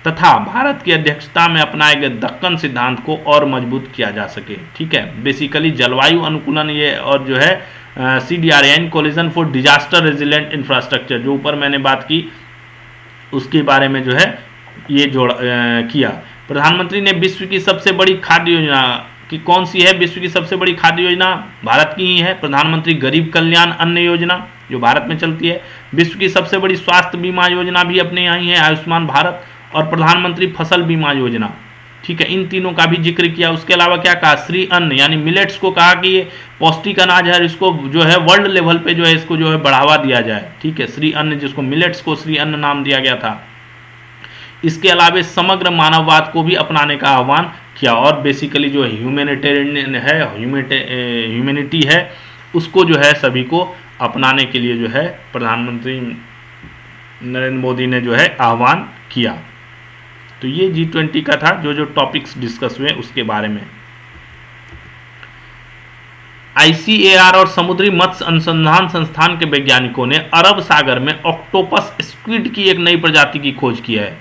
तथा भारत की अध्यक्षता में अपनाए गए दक्कन सिद्धांत को और मजबूत किया जा सके, ठीक है। बेसिकली जलवायु अनुकूलन ये और जो है CDRI coalition for disaster resilient infrastructure, जो ऊपर मैंने बात की उसके बारे में जो है ये किया। प्रधानमंत्री ने विश्व की सबसे बड़ी खाद्य योजना की कौन सी है, विश्व की सबसे बड़ी खाद्य योजना भारत की ही है, प्रधानमंत्री गरीब कल्याण अन्न योजना जो भारत में चलती है। विश्व की सबसे बड़ी स्वास्थ्य बीमा योजना भी अपने यहाँ ही है, आयुष्मान भारत, और प्रधानमंत्री फसल बीमा योजना, ठीक है, इन तीनों का भी जिक्र किया। उसके अलावा क्या कहा, श्री अन्न यानी मिलेट्स को कहा कि ये पौष्टिक अनाज है, इसको जो है वर्ल्ड लेवल पे जो है इसको जो है बढ़ावा दिया जाए, ठीक है, श्री अन्न, जिसको मिलेट्स को श्री अन्न नाम दिया गया था। इसके अलावा समग्र मानववाद को भी अपनाने का आह्वान किया, और बेसिकली जो ह्यूमैनिटेरियन है, ह्यूमैनिटी है, उसको जो है सभी को अपनाने के लिए जो है प्रधानमंत्री नरेंद्र मोदी ने जो है आह्वान किया। तो ये G20 का था, जो टॉपिक्स डिस्कस हुए उसके बारे में। ICAR और समुद्री मत्स्य अनुसंधान संस्थान के वैज्ञानिकों ने अरब सागर में ऑक्टोपस स्क्विड की एक नई प्रजाति की खोज की है।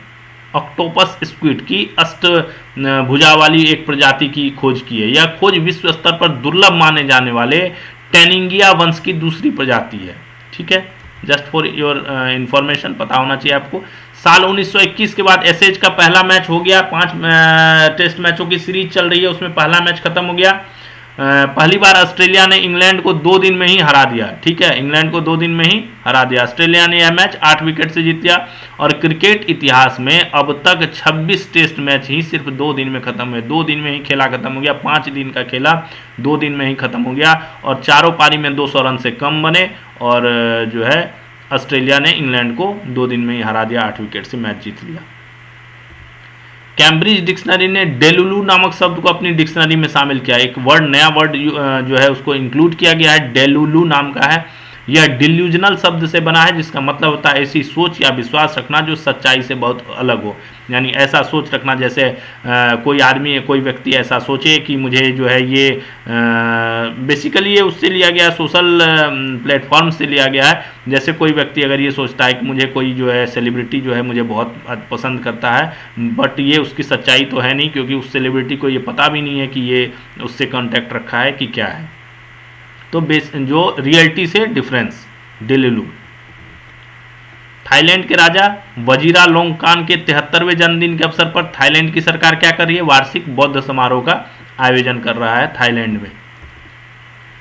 ऑक्टोपस स्क्विड की अष्टभुजा वाली एक प्रजाति की खोज की है। यह खोज विश्व स्तर पर दुर्लभ माने जाने वाले टेनिंगिया वंश की दूसरी प्रजाति है, ठीक है, जस्ट फॉर योर इंफॉर्मेशन, पता होना चाहिए आपको। साल 1921 के बाद एसएच का पहला मैच हो गया, 5 टेस्ट मैचों की सीरीज चल रही है, उसमें पहला मैच खत्म हो गया। पहली बार ऑस्ट्रेलिया ने इंग्लैंड को 2 दिन में ही हरा दिया, ठीक है, इंग्लैंड को 2 दिन में ही हरा दिया। ऑस्ट्रेलिया ने यह मैच 8 विकेट से जीत लिया, और क्रिकेट इतिहास में अब तक 26 टेस्ट मैच ही सिर्फ 2 दिन में खत्म हुए, 2 दिन में ही खेला खत्म हो गया। 5 दिन का खेला 2 दिन में ही खत्म हो गया, और चारों पारी में 200 रन से कम बने, और जो है ऑस्ट्रेलिया ने इंग्लैंड को 2 दिन में ही हरा दिया, 8 विकेट से मैच जीत लिया। कैम्ब्रिज डिक्शनरी ने डेलुलू नामक शब्द को अपनी डिक्शनरी में शामिल किया। एक वर्ड, नया वर्ड जो है उसको इंक्लूड किया गया है, डेलुलू नाम का है। यह डिल्यूजनल शब्द से बना है, जिसका मतलब होता है ऐसी सोच या विश्वास रखना जो सच्चाई से बहुत अलग हो। यानी ऐसा सोच रखना, जैसे कोई आदमी, कोई व्यक्ति ऐसा सोचे कि मुझे जो है ये बेसिकली ये उससे लिया गया, सोशल प्लेटफॉर्म से लिया गया है। जैसे कोई व्यक्ति अगर ये सोचता है कि मुझे कोई जो है सेलिब्रिटी जो है मुझे बहुत पसंद करता है, बट ये उसकी सच्चाई तो है नहीं, क्योंकि उस सेलिब्रिटी को ये पता भी नहीं है कि ये उससे कांटेक्ट रखा है कि क्या है। तो जो रियलिटी से डिफरेंस, डिल्यूलू। थाईलैंड के राजा वजीरालोंगकान के 73वें जन्मदिन के अवसर पर थाईलैंड की सरकार क्या कर रही है? वार्षिक बौद्ध समारोह का आयोजन कर रहा है थाईलैंड में।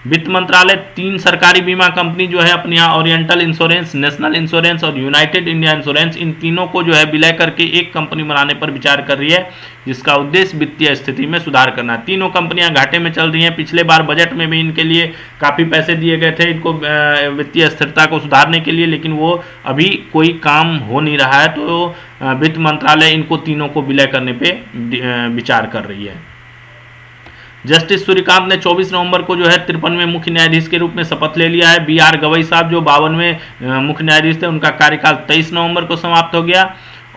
वित्त मंत्रालय 3 सरकारी बीमा कंपनी जो है अपने यहाँ ओरिएंटल इंश्योरेंस, नेशनल इंश्योरेंस और यूनाइटेड इंडिया इंश्योरेंस, इन तीनों को जो है विलय करके एक कंपनी बनाने पर विचार कर रही है, जिसका उद्देश्य वित्तीय स्थिति में सुधार करना है। तीनों कंपनियां घाटे में चल रही हैं। पिछले बार बजट में भी इनके लिए काफ़ी पैसे दिए गए थे इनको वित्तीय स्थिरता को सुधारने के लिए, लेकिन वो अभी कोई काम हो नहीं रहा है। तो वित्त मंत्रालय इनको तीनों को विलय करने पर विचार कर रही है। जस्टिस सूर्यकांत ने 24 नवंबर को जो है 53वें मुख्य न्यायाधीश के रूप में शपथ ले लिया है। BR गवई साहब जो 52वें मुख्य न्यायाधीश थे, उनका कार्यकाल 23 नवंबर को समाप्त हो गया,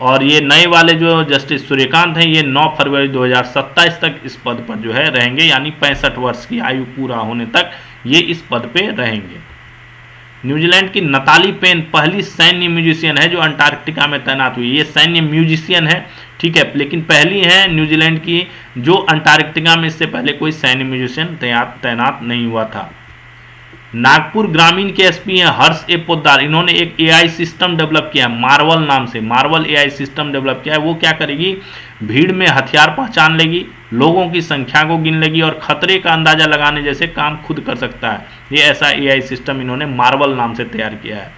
और ये नए वाले जो जस्टिस सूर्यकांत हैं ये 9 फरवरी 2027 तक इस पद पर जो है रहेंगे, यानी 65 वर्ष की आयु पूरा होने तक ये इस पद पे रहेंगे। न्यूजीलैंड की नताली पेन पहली सैन्य म्यूजिशियन है जो अंटार्कटिका में तैनात हुई। ये सैन्य म्यूजिशियन है, ठीक है, लेकिन पहली है न्यूजीलैंड की जो अंटार्कटिका में, इससे पहले कोई सैन्य म्यूजिशियन तैनात नहीं हुआ था। नागपुर ग्रामीण के एसपी हैं हर्ष ए पोद्दार। इन्होंने एक AI सिस्टम डेवलप किया है मार्वल नाम से, मार्वल AI सिस्टम डेवलप किया है। वो क्या करेगी? भीड़ में हथियार पहचान लेगी, लोगों की संख्या को गिन लेगी और खतरे का अंदाजा लगाने जैसे काम खुद कर सकता है। ये ऐसा AI सिस्टम इन्होंने मार्वल नाम से तैयार किया है।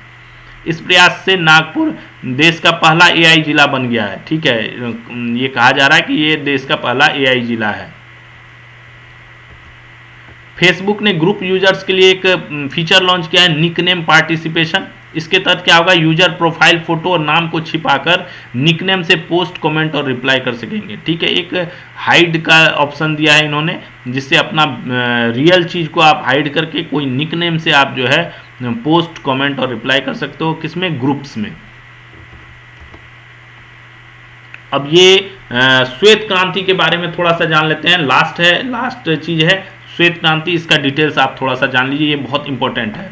इस प्रयास से नागपुर देश का पहला AI जिला बन गया है, ठीक है। ये कहा जा रहा है कि ये देश का पहला AI जिला है। फेसबुक ने ग्रुप यूजर्स के लिए एक फीचर लॉन्च किया है, निकनेम पार्टिसिपेशन। इसके तहत क्या होगा? यूजर प्रोफाइल फोटो और नाम को छिपाकर निकनेम से पोस्ट, कमेंट और रिप्लाई कर सकेंगे, ठीक है। एक हाइड का ऑप्शन दिया है इन्होंने, जिससे अपना रियल चीज़ को आप हाइड करके कोई निकनेम से आप जो है पोस्ट, कमेंट और रिप्लाई कर सकते हो। किसमें? ग्रुप्स में। अब ये श्वेत क्रांति के बारे में थोड़ा सा जान लेते हैं। लास्ट चीज़ है श्वेत क्रांति। इसका डिटेल्स आप थोड़ा सा जान लीजिए, ये बहुत इंपॉर्टेंट है।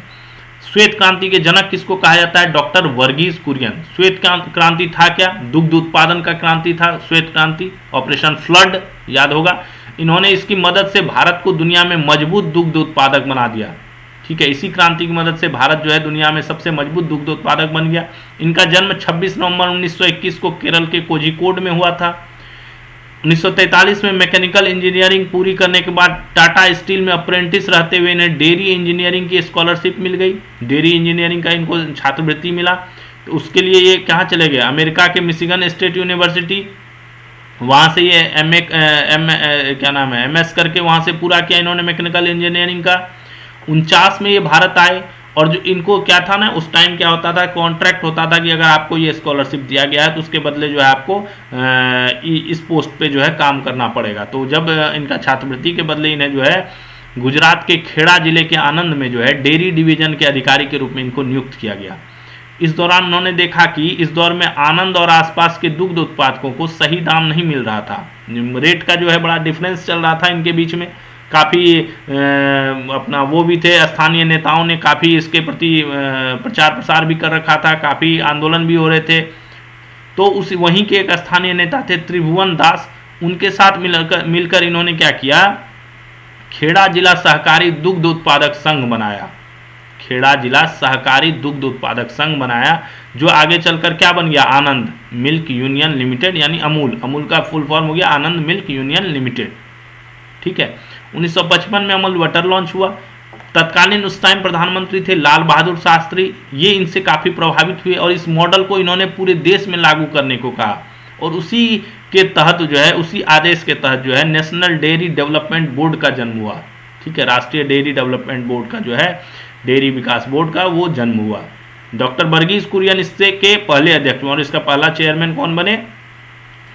श्वेत क्रांति के जनक किसको कहा जाता है? डॉक्टर वर्गीज कुरियन। श्वेत क्रांति था क्या? दुग्ध उत्पादन का क्रांति था श्वेत क्रांति। ऑपरेशन फ्लड याद होगा। इन्होंने इसकी मदद से भारत को दुनिया में मजबूत दुग्ध उत्पादक बना दिया, ठीक है। इसी क्रांति की मदद से भारत जो है दुनिया में सबसे मजबूत दुग्ध उत्पादक बन गया। इनका जन्म 26 नवंबर 1921 को केरल के कोझिकोड में हुआ था। 1943 में मैकेनिकल इंजीनियरिंग पूरी करने के बाद टाटा स्टील में अप्रेंटिस रहते हुए इन्हें डेयरी इंजीनियरिंग की स्कॉलरशिप मिल गई। डेयरी इंजीनियरिंग का इनको छात्रवृत्ति मिला। तो उसके लिए ये कहाँ चले गए? अमेरिका के मिशिगन स्टेट यूनिवर्सिटी। वहाँ से ये MS करके वहाँ से पूरा किया इन्होंने मैकेनिकल इंजीनियरिंग का। 49 में ये भारत आए, और जो इनको क्या था ना, उस टाइम क्या होता था, कॉन्ट्रैक्ट होता था कि अगर आपको ये स्कॉलरशिप दिया गया है तो उसके बदले जो है आपको इस पोस्ट पे जो है काम करना पड़ेगा। तो जब इनका छात्रवृत्ति के बदले इन्हें जो है गुजरात के खेड़ा जिले के आनंद में जो है डेयरी डिवीजन के अधिकारी के रूप में इनको नियुक्त किया गया। इस दौरान उन्होंने देखा कि इस दौर में आनंद और आसपास के दुग्ध उत्पादकों को सही दाम नहीं मिल रहा था। रेट का जो है बड़ा डिफरेंस चल रहा था इनके बीच में। काफ़ी अपना वो भी थे, स्थानीय नेताओं ने काफ़ी इसके प्रति प्रचार प्रसार भी कर रखा था, काफ़ी आंदोलन भी हो रहे थे। तो उस वहीं के एक स्थानीय नेता थे त्रिभुवन दास, उनके साथ मिलकर इन्होंने क्या किया? खेड़ा जिला सहकारी दुग्ध उत्पादक संघ बनाया। खेड़ा जिला सहकारी दुग्ध उत्पादक संघ बनाया, जो आगे चलकर क्या बन गया? आनंद मिल्क यूनियन लिमिटेड, यानी अमूल। अमूल का फुल फॉर्म हो गया आनंद मिल्क यूनियन लिमिटेड, ठीक है। 1955 में अमूल बटर लॉन्च हुआ। तत्कालीन उस टाइम प्रधानमंत्री थे लाल बहादुर शास्त्री। ये इनसे काफ़ी प्रभावित हुए और इस मॉडल को इन्होंने पूरे देश में लागू करने को कहा, और उसी के तहत जो है, उसी आदेश के तहत जो है नेशनल डेयरी डेवलपमेंट बोर्ड का जन्म हुआ, ठीक है। राष्ट्रीय डेयरी डेवलपमेंट बोर्ड का जो है, डेयरी विकास बोर्ड का वो जन्म हुआ। डॉक्टर वर्गीज कुरियन इससे के पहले अध्यक्ष, और इसका पहला चेयरमैन कौन बने?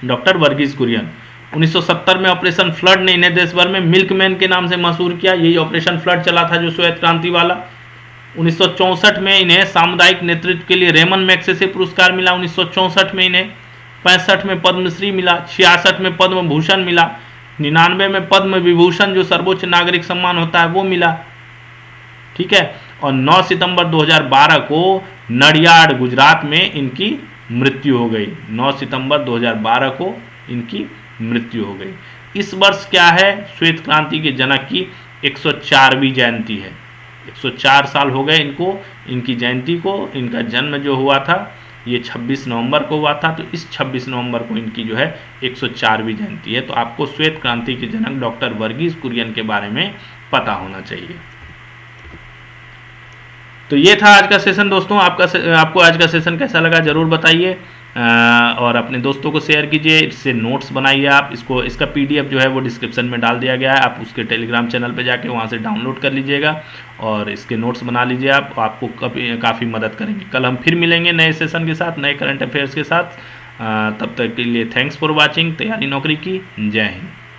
डॉक्टर वर्गीज कुरियन। 1970 में ऑपरेशन फ्लड ने इन्हें देश भर में मिल्कमैन के नाम से मशहूर किया। यही ऑपरेशन फ्लड चला था जो श्वेत क्रांति वाला। 1964 में इन्हें सामुदायिक नेतृत्व के लिए रेमन मैग्सेसे पुरस्कार मिला 1964 में इन्हें। 65 में पद्मश्री मिला, 66 में पद्म भूषण मिला, 99 में पद्म विभूषण जो सर्वोच्च नागरिक सम्मान होता है वो मिला। ठीक है, और 9 सितंबर 2012 को नडियाड गुजरात में इनकी मृत्यु हो गई। 9 सितंबर 2012 को इनकी मृत्यु हो गई। इस वर्ष क्या है, श्वेत क्रांति के जनक की 104वीं जयंती है। 104 साल हो गए इनको, इनकी जयंती को। इनका जन्म जो हुआ था ये 26 नवंबर को हुआ था, तो इस 26 नवंबर को इनकी जो है 104वीं जयंती है। तो आपको श्वेत क्रांति के जनक डॉक्टर वर्गीज कुरियन के बारे में पता होना चाहिए। तो ये था आज का सेशन दोस्तों। आपको आज का सेशन कैसा लगा जरूर बताइए, और अपने दोस्तों को शेयर कीजिए। इससे नोट्स बनाइए आप। इसका PDF जो है वो डिस्क्रिप्शन में डाल दिया गया है, आप उसके टेलीग्राम चैनल पे जाके वहाँ से डाउनलोड कर लीजिएगा और इसके नोट्स बना लीजिए आप। आपको काफ़ी मदद करेंगे। कल हम फिर मिलेंगे नए सेशन के साथ, नए करंट अफेयर्स के साथ। तब तक के लिए थैंक्स फॉर वॉचिंग। तैयारी नौकरी की। जय हिंद।